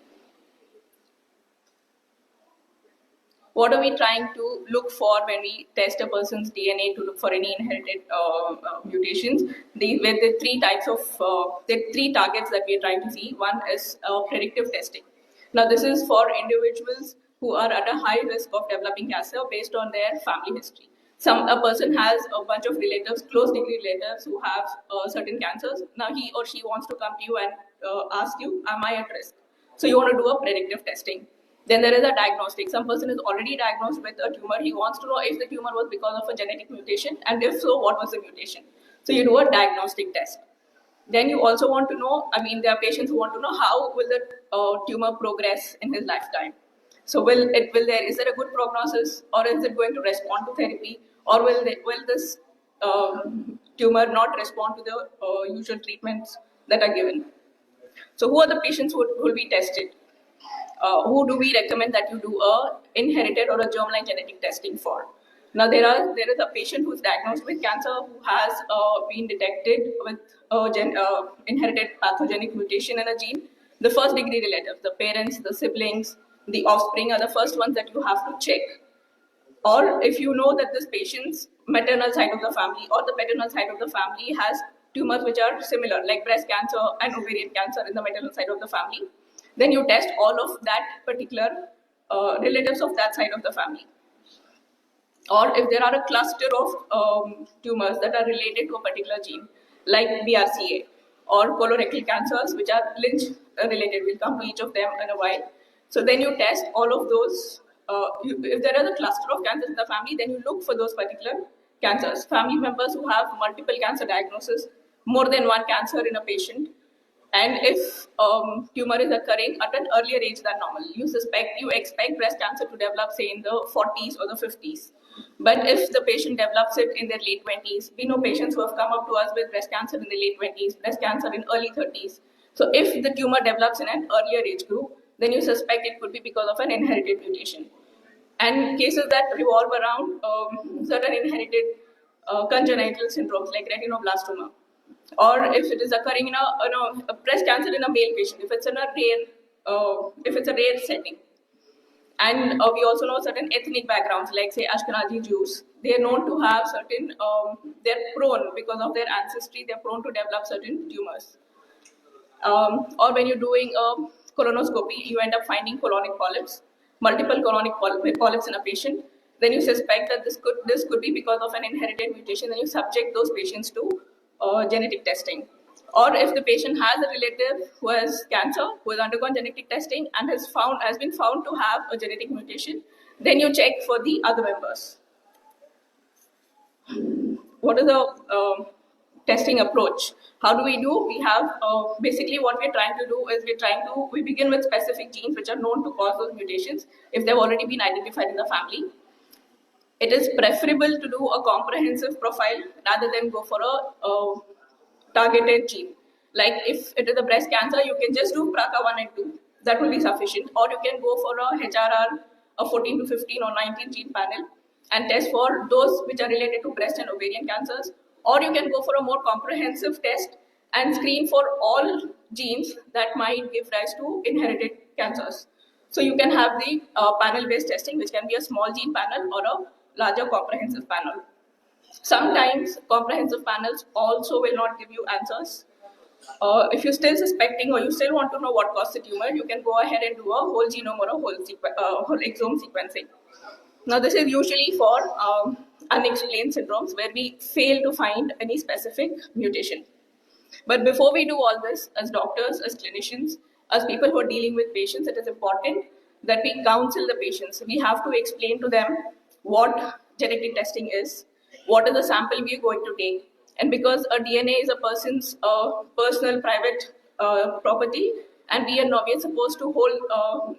What are we trying to look for when we test a person's DNA to look for any inherited mutations? With the three types of three targets that we are trying to see. One is predictive testing. Now, this is for individuals who are at a high risk of developing cancer based on their family history. A person has a bunch of relatives, close degree relatives, who have certain cancers. Now, he or she wants to come to you and ask you, am I at risk? So you want to do a predictive testing. Then there is a diagnostic. Some person is already diagnosed with a tumor. He wants to know if the tumor was because of a genetic mutation, and if so, what was the mutation? So you do a diagnostic test. Then you also want to know, there are patients who want to know how will the tumor progress in his lifetime. So is there a good prognosis, or is it going to respond to therapy, or will this tumor not respond to the usual treatments that are given? So who are the patients who will be tested? who do we recommend that you do a inherited or a germline genetic testing for? Now there is a patient who's diagnosed with cancer who has been detected with inherited pathogenic mutation in a gene. The first degree relatives, the parents, the siblings, the offspring are the first ones that you have to check. Or if you know that this patient's maternal side of the family or the paternal side of the family has tumors which are similar, like breast cancer and ovarian cancer in the maternal side of the family, then you test all of that particular relatives of that side of the family. Or if there are a cluster of tumors that are related to a particular gene, like BRCA or colorectal cancers, which are Lynch related, we'll come to each of them in a while. So then you test all of those. If there is a cluster of cancers in the family, then you look for those particular cancers. Family members who have multiple cancer diagnoses, more than one cancer in a patient, and if tumor is occurring at an earlier age than normal, you expect breast cancer to develop, say, in the 40s or the 50s. But if the patient develops it in their late 20s, we know patients who have come up to us with breast cancer in the late 20s, breast cancer in early 30s. So if the tumor develops in an earlier age group, then you suspect it could be because of an inherited mutation. And cases that revolve around certain inherited congenital syndromes like retinoblastoma, or if it is occurring in a breast cancer in a male patient, if it's in a rare setting. And we also know certain ethnic backgrounds, like say Ashkenazi Jews. They are known to have certain, they're prone, because of their ancestry, they're prone to develop certain tumors. Or when you're doing a colonoscopy, you end up finding colonic polyps, multiple colonic polyps in a patient. Then you suspect that this could be because of an inherited mutation, and you subject those patients to genetic testing. Or if the patient has a relative who has cancer, who has undergone genetic testing and has been found to have a genetic mutation, then you check for the other members. What is the testing approach? How do we do? We have basically what we're trying to do is we begin with specific genes which are known to cause those mutations if they've already been identified in the family. It is preferable to do a comprehensive profile rather than go for a targeted gene. Like if it is a breast cancer, you can just do BRCA1 and 2. That will be sufficient. Or you can go for a HRR, a 14 to 15 or 19 gene panel and test for those which are related to breast and ovarian cancers. Or you can go for a more comprehensive test and screen for all genes that might give rise to inherited cancers. So you can have the panel-based testing, which can be a small gene panel or a larger comprehensive panel. Sometimes comprehensive panels also will not give you answers. If you're still suspecting or you still want to know what caused the tumor, you can go ahead and do a whole genome or a whole exome sequencing. Now this is usually for unexplained syndromes where we fail to find any specific mutation. But before we do all this, as doctors, as clinicians, as people who are dealing with patients, it is important that we counsel the patients. We have to explain to them what genetic testing is, what is the sample we are going to take. And because a DNA is a person's personal, private property, and we are supposed to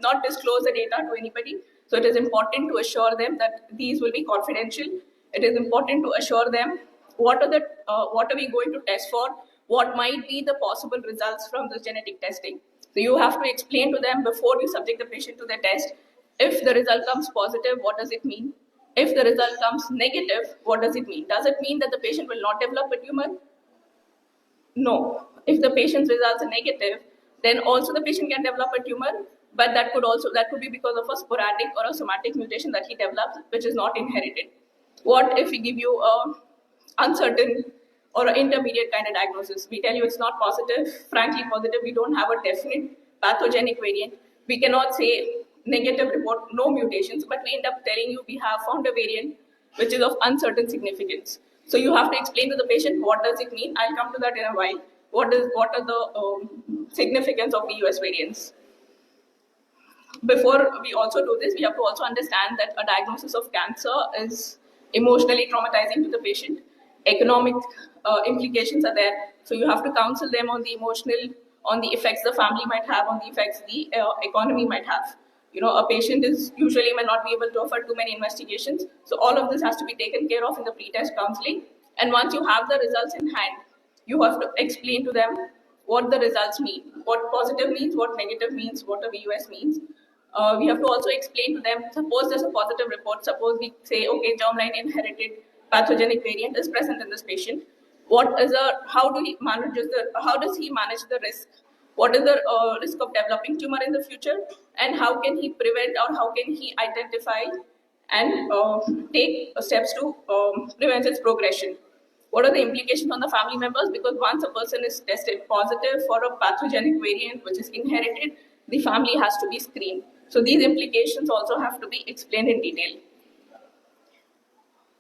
not disclose the data to anybody. So it is important to assure them that these will be confidential. It is important to assure them what are we going to test for, what might be the possible results from this genetic testing. So you have to explain to them before you subject the patient to the test. If the result comes positive, what does it mean? If the result comes negative, what does it mean? Does it mean that the patient will not develop a tumor? No. If the patient's results are negative, then also the patient can develop a tumor, but that could be because of a sporadic or a somatic mutation that he develops, which is not inherited. What if we give you a uncertain or an intermediate kind of diagnosis? We tell you it's not positive, frankly positive, we don't have a definite pathogenic variant. We cannot say negative report, no mutations, but we end up telling you we have found a variant which is of uncertain significance. So you have to explain to the patient what does it mean. I'll come to that in a while. What are the significance of the US variants? Before we also do this, we have to also understand that a diagnosis of cancer is emotionally traumatizing to the patient. Economic implications are there. So you have to counsel them on the effects the family might have, on the effects the economy might have. A patient may not be able to afford too many investigations. So all of this has to be taken care of in the pre-test counseling. And once you have the results in hand, you have to explain to them what the results mean, what positive means, what negative means, what a VUS means, we have to also explain to them, suppose there's a positive report, suppose we say, okay, germline inherited pathogenic variant is present in this patient. How does he manage the risk? What is the risk of developing tumor in the future? And how can he prevent, or how can he identify and take steps to prevent its progression? What are the implications on the family members? Because once a person is tested positive for a pathogenic variant which is inherited, the family has to be screened. So these implications also have to be explained in detail.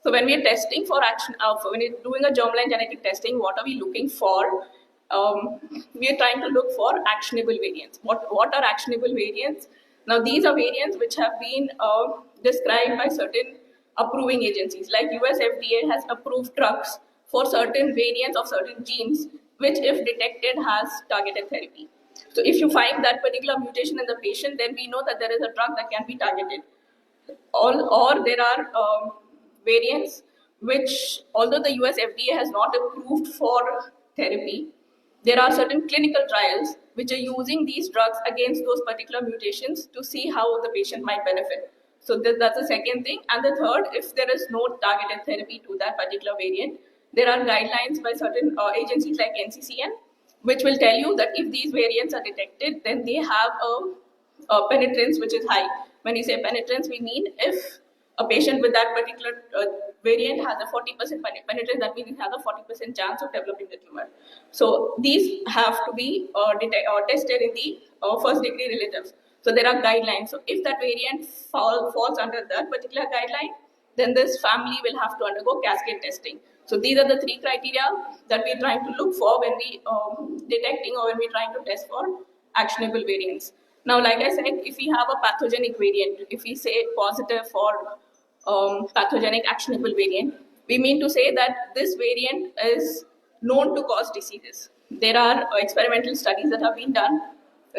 So when we are testing for when we're doing a germline genetic testing, what are we looking for? We are trying to look for actionable variants. What are actionable variants? Now these are variants which have been described by certain approving agencies, like US FDA has approved drugs for certain variants of certain genes, which if detected has targeted therapy. So if you find that particular mutation in the patient, then we know that there is a drug that can be targeted. Or there are variants which, although the US FDA has not approved for therapy, there are certain clinical trials which are using these drugs against those particular mutations to see how the patient might benefit. So that's the second thing. And the third, if there is no targeted therapy to that particular variant, there are guidelines by certain agencies like NCCN, which will tell you that if these variants are detected, then they have a penetrance which is high. When you say penetrance, we mean if a patient with that particular variant has a 40% penetrance, that means it has a 40% chance of developing the tumor. So these have to be tested in the first degree relatives. So there are guidelines. So if that variant falls under that particular guideline, then this family will have to undergo cascade testing. So these are the three criteria that we're trying to look for when we detecting or when we're trying to test for actionable variants. Now, like I said, if we have a pathogenic variant, if we say positive for pathogenic actionable variant, we mean to say that this variant is known to cause diseases. There are experimental studies that have been done.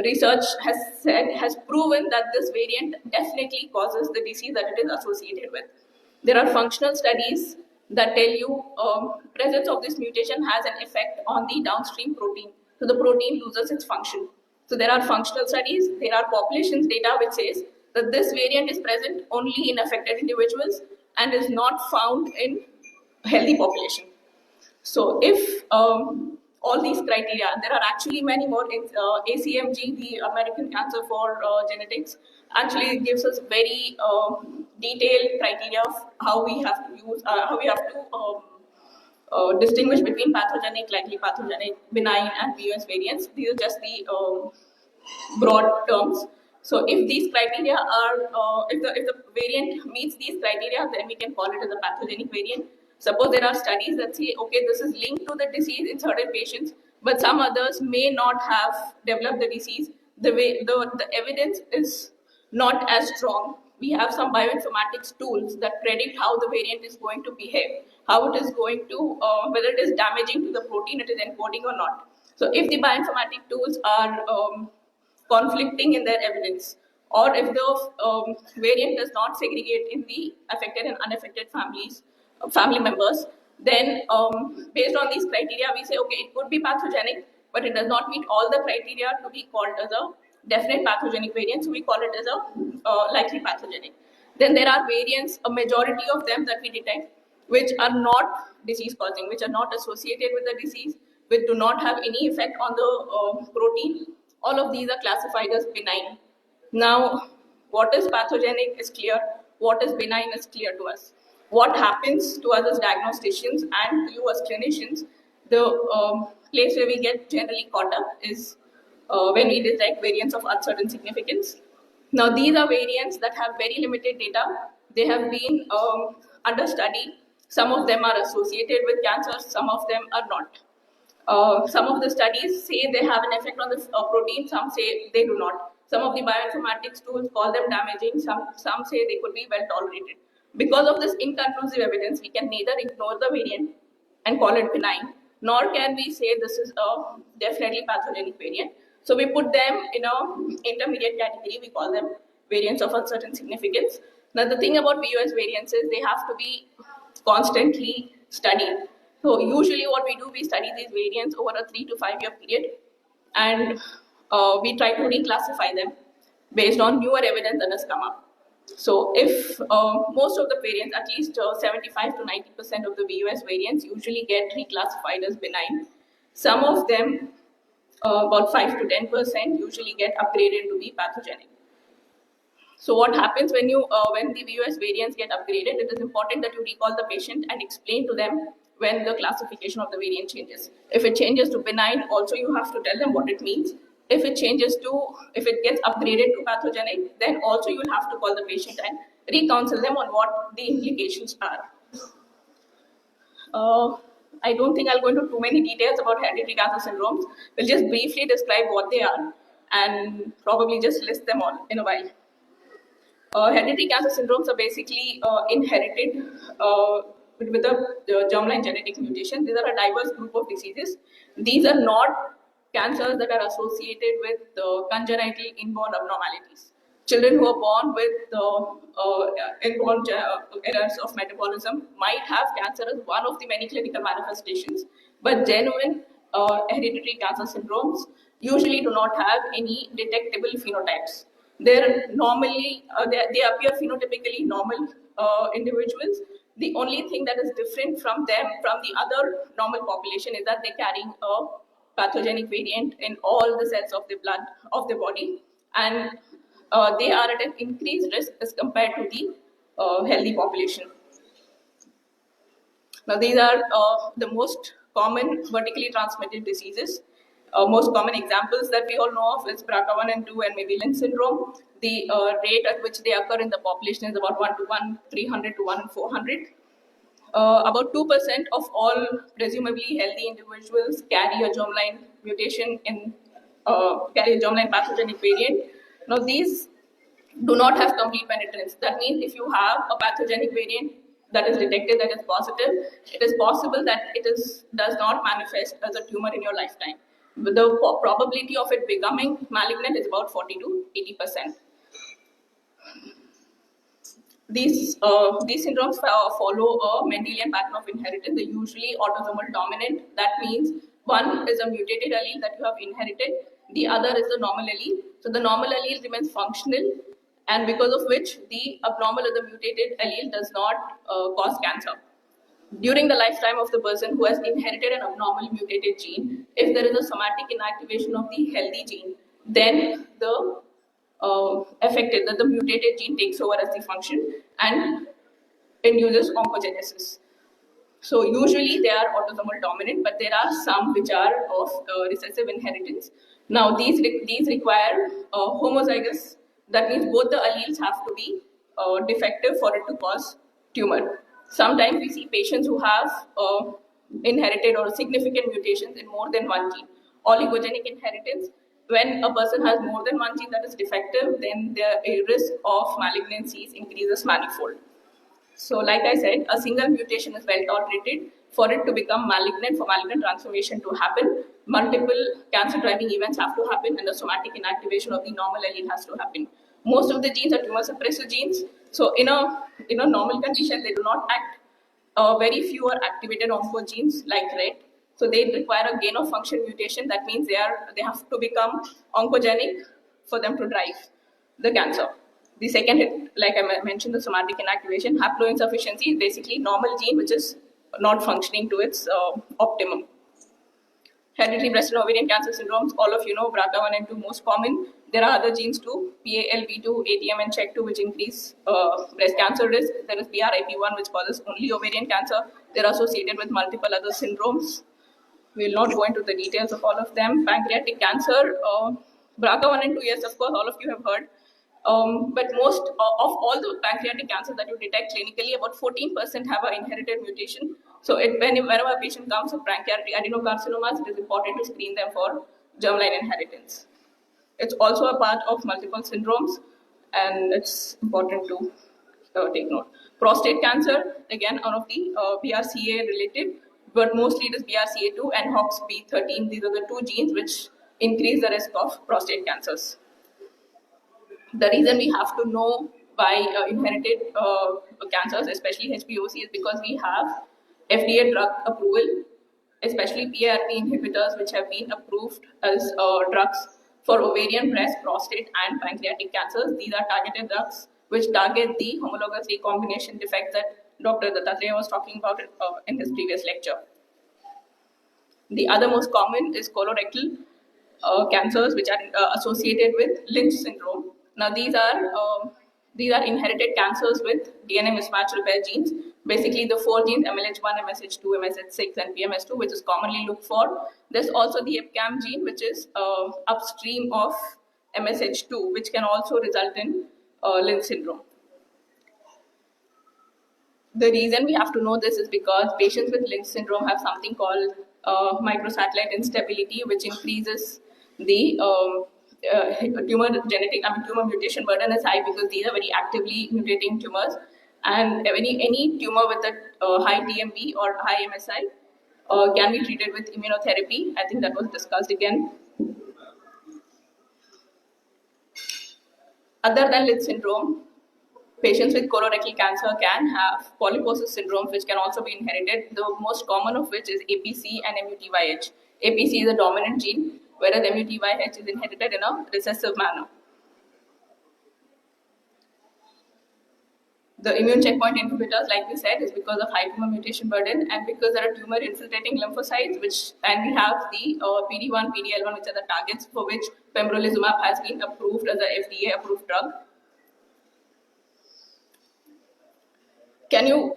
Research has proven that this variant definitely causes the disease that it is associated with. There are functional studies that tell you presence of this mutation has an effect on the downstream protein. So the protein loses its function. So there are functional studies, there are populations data which says that this variant is present only in affected individuals and is not found in healthy population. So if all these criteria, there are actually many more. ACMG, the American Cancer for Genetics, actually gives us very detailed criteria of how we have to distinguish between pathogenic, likely pathogenic, benign, and VOS variants. These are just the broad terms. So if these criteria are, if the variant meets these criteria, then we can call it as a pathogenic variant. Suppose there are studies that say, okay, this is linked to the disease in certain patients, but some others may not have developed the disease. The evidence is not as strong. We have some bioinformatics tools that predict how the variant is going to behave, how it is going to, whether it is damaging to the protein it is encoding or not. So if the bioinformatic tools are conflicting in their evidence, or if the variant does not segregate in the affected and unaffected family members, then based on these criteria, we say, okay, it could be pathogenic, but it does not meet all the criteria to be called as a definite pathogenic variant, so we call it as a likely pathogenic. Then there are variants, a majority of them that we detect, which are not disease causing, which are not associated with the disease, which do not have any effect on the protein. All of these are classified as benign. Now, what is pathogenic is clear, what is benign is clear to us. What happens to us as diagnosticians and to you as clinicians, the place where we get generally caught up is when we detect variants of uncertain significance. Now, these are variants that have very limited data. They have been under study. Some of them are associated with cancer, some of them are not. Some of the studies say they have an effect on the protein, some say they do not. Some of the bioinformatics tools call them damaging, some say they could be well tolerated. Because of this inconclusive evidence, we can neither ignore the variant and call it benign, nor can we say this is a definitely pathogenic variant. So we put them in an intermediate category. We call them variants of uncertain significance. Now the thing about VOS variants is they have to be constantly studied. So usually what we do, we study these variants over a 3 to 5 year period, and we try to reclassify them. based on newer evidence that has come up. So if most of the variants, at least 75 to 90% of the VUS variants usually get reclassified as benign. Some of them, about 5 to 10%, usually get upgraded to be pathogenic. So what happens when the VUS variants get upgraded? It is important that you recall the patient and explain to them when the classification of the variant changes. If it changes to benign, also you have to tell them what it means. If it gets upgraded to pathogenic, then also you will have to call the patient and re-counsel them on what the implications are. I don't think I'll go into too many details about hereditary cancer syndromes. We'll just briefly describe what they are and probably just list them all in a while. Hereditary cancer syndromes are basically inherited with a germline genetic mutation. These are a diverse group of diseases. These are not cancers that are associated with congenital inborn abnormalities. Children who are born with inborn errors of metabolism might have cancer as one of the many clinical manifestations, but genuine hereditary cancer syndromes usually do not have any detectable phenotypes. They're normally, they appear phenotypically normal individuals. The only thing that is different from them, from the other normal population, is that they're carrying a pathogenic variant in all the cells of the blood of the body, and they are at an increased risk as compared to the healthy population. Now, these are the most common vertically transmitted diseases. Most common examples that we all know of is BRCA1 and 2 and Mendelian syndrome. The rate at which they occur in the population is about 1 to 1, 300 to 1 in 400. About 2% of all presumably healthy individuals carry a germline mutation carry a germline pathogenic variant. Now, these do not have complete penetrance. That means if you have a pathogenic variant that is detected, that is positive, it is possible that does not manifest as a tumor in your lifetime. The probability of it becoming malignant is about 40 to 80%. These syndromes follow a Mendelian pattern of inheritance. They're usually autosomal dominant. That means one is a mutated allele that you have inherited, the other is the normal allele. So the normal allele remains functional, and because of which the abnormal or the mutated allele does not cause cancer. During the lifetime of the person who has inherited an abnormal mutated gene, if there is a somatic inactivation of the healthy gene, then the the mutated gene takes over as the function and induces oncogenesis. So usually they are autosomal dominant, but there are some which are of recessive inheritance. Now these require homozygous. That means both the alleles have to be defective for it to cause tumor. Sometimes we see patients who have inherited or significant mutations in more than one gene. Oligogenic inheritance, when a person has more than one gene that is defective, then the risk of malignancies increases manifold. So like I said, a single mutation is well tolerated. For it to become malignant, for malignant transformation to happen, multiple cancer-driving events have to happen, and the somatic inactivation of the normal allele has to happen. Most of the genes are tumor suppressor genes. So in a normal condition, they do not act. Very few are activated oncogenes like RET. So they require a gain of function mutation. That means they have to become oncogenic for them to drive the cancer. The second, like I mentioned, the somatic inactivation, haploinsufficiency is basically normal gene which is not functioning to its optimum. Hereditary breast and ovarian cancer syndromes, all of you know, BRCA1 and 2 most common. There are other genes too, PALB2, ATM and CHEK2 which increase breast cancer risk. There is BRIP1 which causes only ovarian cancer. They are associated with multiple other syndromes. We will not go into the details of all of them. Pancreatic cancer, BRCA1 and 2, yes, of course, all of you have heard. But most of all the pancreatic cancers that you detect clinically, about 14% have an inherited mutation. So whenever a patient comes with pancreatic adenocarcinomas, it is important to screen them for germline inheritance. It's also a part of multiple syndromes, and it's important to take note. Prostate cancer, again, one of the BRCA related, but mostly it is BRCA2 and HOXB13. These are the two genes which increase the risk of prostate cancers. The reason we have to know by inherited cancers, especially HPOC, is because we have FDA drug approval, especially PARP inhibitors, which have been approved as drugs for ovarian, breast, prostate, and pancreatic cancers. These are targeted drugs which target the homologous recombination defect that Dr. Dattatreya was talking about in his previous lecture. The other most common is colorectal cancers, which are associated with Lynch syndrome. Now, these are inherited cancers with DNA mismatch repair genes. Basically, the 4 genes MLH1, MSH2, MSH6, and PMS2, which is commonly looked for. There's also the 𝐾𝐫 gene, which is upstream of MSH2, which can also result in Lynch syndrome. The reason we have to know this is because patients with Lynch syndrome have something called microsatellite instability, which increases the tumor mutation burden is high because these are very actively mutating tumors, and any tumor with a high TMB or high MSI can be treated with immunotherapy. I think that was discussed again. Other than Lynch syndrome, patients with colorectal cancer can have polyposis syndrome, which can also be inherited, the most common of which is APC and �MUTYH. APC is a dominant gene, whereas �MUTYH is inherited in a recessive manner. The immune checkpoint inhibitors, like we said, is because of high tumor mutation burden and because there are tumor infiltrating lymphocytes, and we have the PD-1, PD-L1, which are the targets for which pembrolizumab has been approved as a FDA-approved drug. Can you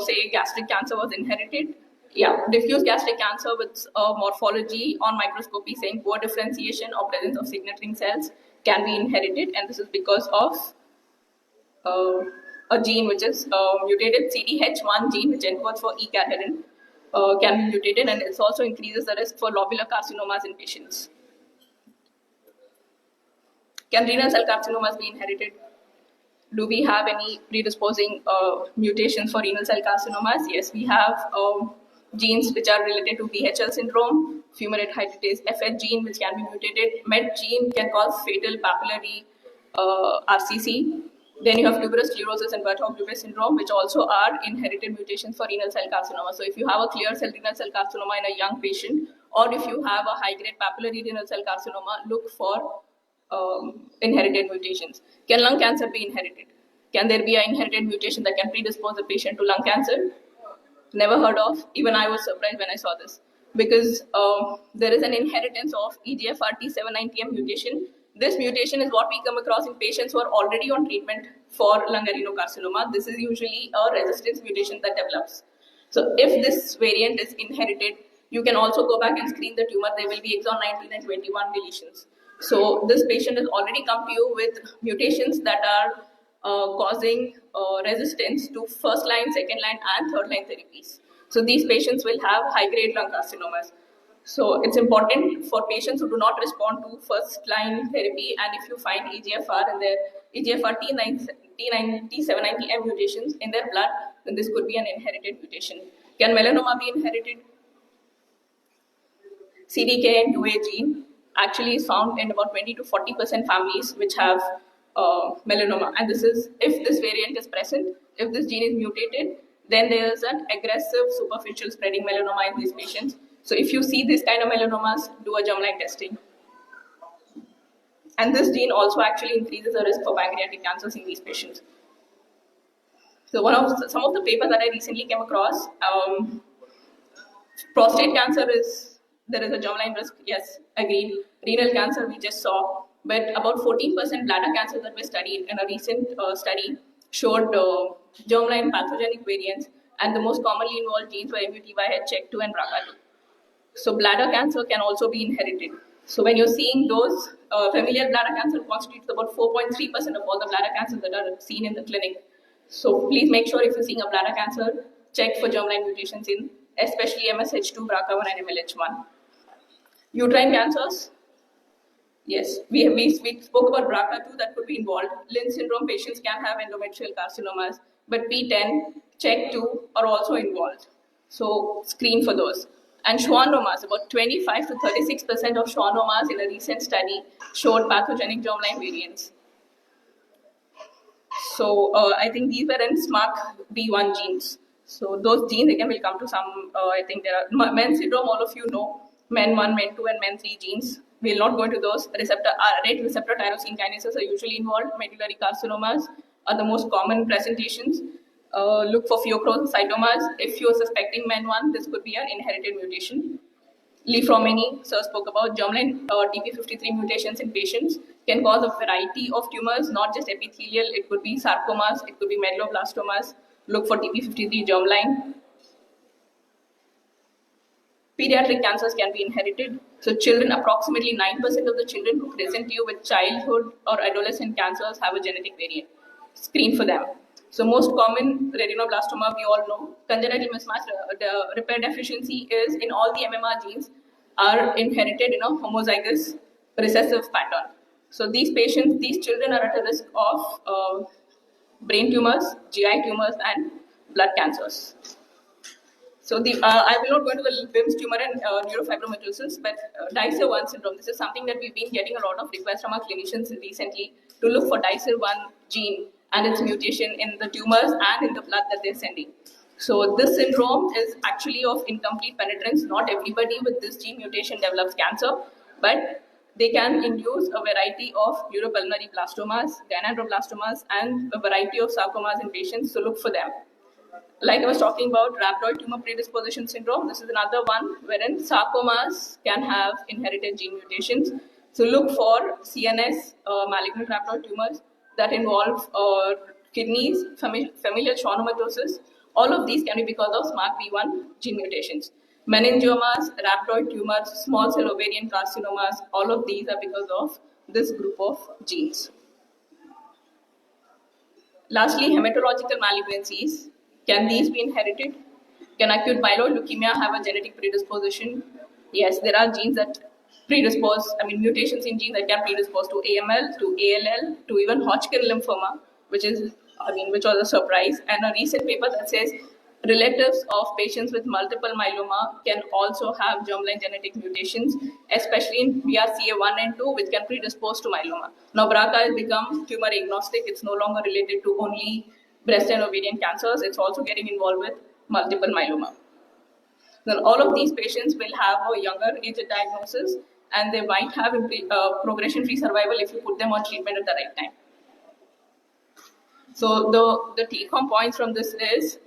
say gastric cancer was inherited? Yeah, diffuse gastric cancer with morphology on microscopy saying poor differentiation or presence of signaling cells can be inherited, and this is because of a gene which is mutated, CDH1 gene, which encodes for 𝐒𝐾𝐫, can be mutated, and it also increases the risk for lobular carcinomas in patients. Can renal cell carcinomas be inherited? Do we have any predisposing mutations for renal cell carcinomas? Yes, we have genes which are related to VHL syndrome, fumarate hydratase FH gene, which can be mutated. MET gene can cause fatal papillary RCC. Then you have tuberous sclerosis and Bartók-Liubé syndrome, which also are inherited mutations for renal cell carcinoma. So if you have a clear cell renal cell carcinoma in a young patient, or if you have a high-grade papillary renal cell carcinoma, look for inherited mutations. Can lung cancer be inherited? Can there be an inherited mutation that can predispose a patient to lung cancer? Never heard of. Even I was surprised when I saw this, because there is an inheritance of EGFR T790M mutation. This mutation is what we come across in patients who are already on treatment for lung adenocarcinoma. This is usually a resistance mutation that develops. So if this variant is inherited, you can also go back and screen the tumor. There will be exon 19 and 21 deletions. So this patient has already come to you with mutations that are causing resistance to first-line, second-line, and third-line therapies. So these patients will have high-grade lung carcinomas. So it's important for patients who do not respond to first-line therapy, and if you find EGFR in their EGFR T790M mutations in their blood, then this could be an inherited mutation. Can melanoma be inherited? CDKN2A gene actually is found in about 20 to 40% families which have melanoma, and this is if this variant is present. If this gene is mutated, then there is an aggressive superficial spreading melanoma in these patients. So if you see this kind of melanomas, do a germline testing. And this gene also actually increases the risk for pancreatic cancers in these patients. So some of the papers that I recently came across, prostate cancer there is a germline risk, yes, agreed. Renal cancer we just saw, but about 14% bladder cancer that we studied in a recent study showed germline pathogenic variants, and the most commonly involved genes were �MUTYH, CHEK2, and BRCA2. So bladder cancer can also be inherited. So when you're seeing those, familial bladder cancer constitutes about 4.3% of all the bladder cancers that are seen in the clinic. So please make sure if you're seeing a bladder cancer, check for germline mutations in especially MSH2, BRCA1, and MLH1. Uterine cancers, yes, we spoke about BRCA2 that could be involved. Lynch syndrome patients can have endometrial carcinomas, but PTEN, CHEK2 are also involved. So screen for those. And schwannomas, about 25 to 36% of schwannomas in a recent study showed pathogenic germline variants. So I think these were in SMARCB1 genes. So those genes, again, will come to some, I think there are MEN syndrome, all of you know, MEN1, MEN2, and MEN3 genes. We'll not go into those. Rate receptor tyrosine kinases are usually involved. Medullary carcinomas are the most common presentations. Look for pheochromocytomas. If you're suspecting MEN1, this could be an inherited mutation. Leaf-Romany, sir spoke about germline TP53 mutations in patients can cause a variety of tumors, not just epithelial. It could be sarcomas, it could be medulloblastomas. Look for TP53 germline. Pediatric cancers can be inherited. So children, approximately 9% of the children who present to you with childhood or adolescent cancers have a genetic variant. Screen for them. So most common retinoblastoma, we all know. Congenital mismatch repair deficiency is in all the MMR genes are inherited in a homozygous recessive pattern. So these patients, these children are at a risk of brain tumors, GI tumors and blood cancers. So I will not go into the BIMS tumor and neurofibromatosis, but 𝐷ICER1 syndrome, this is something that we've been getting a lot of requests from our clinicians recently to look for 𝐷ICER1 gene and its mutation in the tumors and in the blood that they're sending. So this syndrome is actually of incomplete penetrance. Not everybody with this gene mutation develops cancer, but they can induce a variety of neuropulmonary blastomas, gynandroblastomas, and a variety of sarcomas in patients, so look for them. Like I was talking about rhabdoid tumor predisposition syndrome, this is another one wherein sarcomas can have inherited gene mutations. So look for CNS malignant rhabdoid tumors that involve kidneys, familial schwannomatosis. All of these can be because of SMARCB1 gene mutations. Meningiomas, rhabdoid tumors, small cell ovarian carcinomas, all of these are because of this group of genes. Lastly, hematological malignancies. Can these be inherited? Can acute myeloid leukemia have a genetic predisposition? Yes, there are genes that predispose, mutations in genes that can predispose to AML, to ALL, to even Hodgkin lymphoma, which was a surprise. And a recent paper that says relatives of patients with multiple myeloma can also have germline genetic mutations, especially in BRCA1 and 2, which can predispose to myeloma. Now, BRCA has become tumor agnostic. It's no longer related to only breast and ovarian cancers. It's also getting involved with multiple myeloma. Now, all of these patients will have a younger age of diagnosis, and they might have progression-free survival if you put them on treatment at the right time. So the take-home points from this is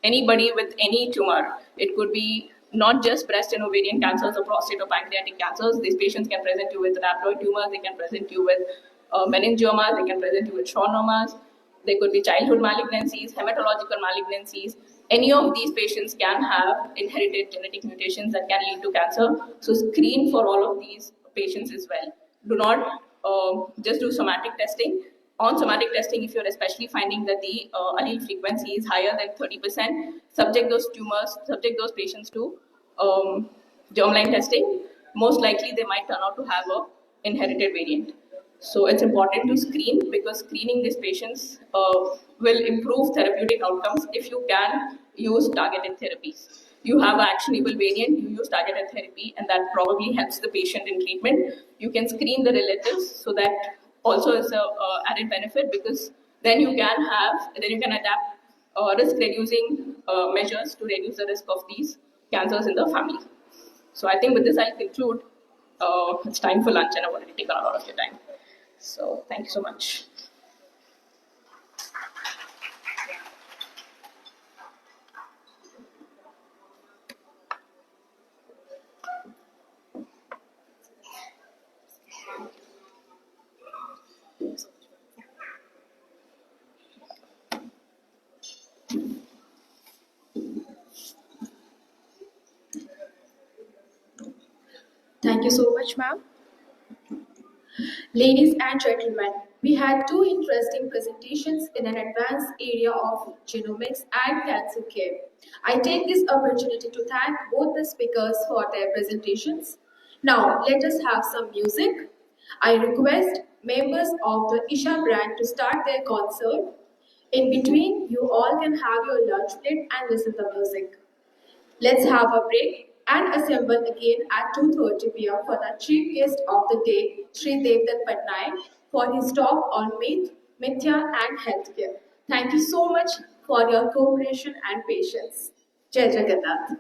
anybody with any tumor, it could be not just breast and ovarian cancers or prostate or pancreatic cancers. These patients can present you with rhabdoid tumors, they can present you with meningiomas, they can present you with schwannomas, there could be childhood malignancies, hematological malignancies. Any of these patients can have inherited genetic mutations that can lead to cancer. So screen for all of these patients as well. Do not just do somatic testing. On somatic testing, if you're especially finding that the allele frequency is higher than 30%, subject those patients to germline testing. Most likely they might turn out to have an inherited variant. So it's important to screen, because screening these patients will improve therapeutic outcomes if you can use targeted therapies. You have an actionable variant, you use targeted therapy, and that probably helps the patient in treatment. You can screen the relatives, so that also is an added benefit, because then you can adapt risk-reducing measures to reduce the risk of these cancers in the family. So I think with this I'll conclude. It's time for lunch, and I wanted to take a lot of your time. So thank you so much. Thank you so much, ma'am. Ladies and gentlemen, we had two interesting presentations in an advanced area of genomics and cancer care. I take this opportunity to thank both the speakers for their presentations. Now, let us have some music. I request members of the Isha brand to start their concert. In between, you all can have your lunch plate and listen to music. Let's have a break and assemble again at 2:30 p.m. for the chief guest of the day, Sri Devdutt Patnaik, for his talk on myth, mithya and healthcare. Thank you so much for your cooperation and patience. Jai Jagannath.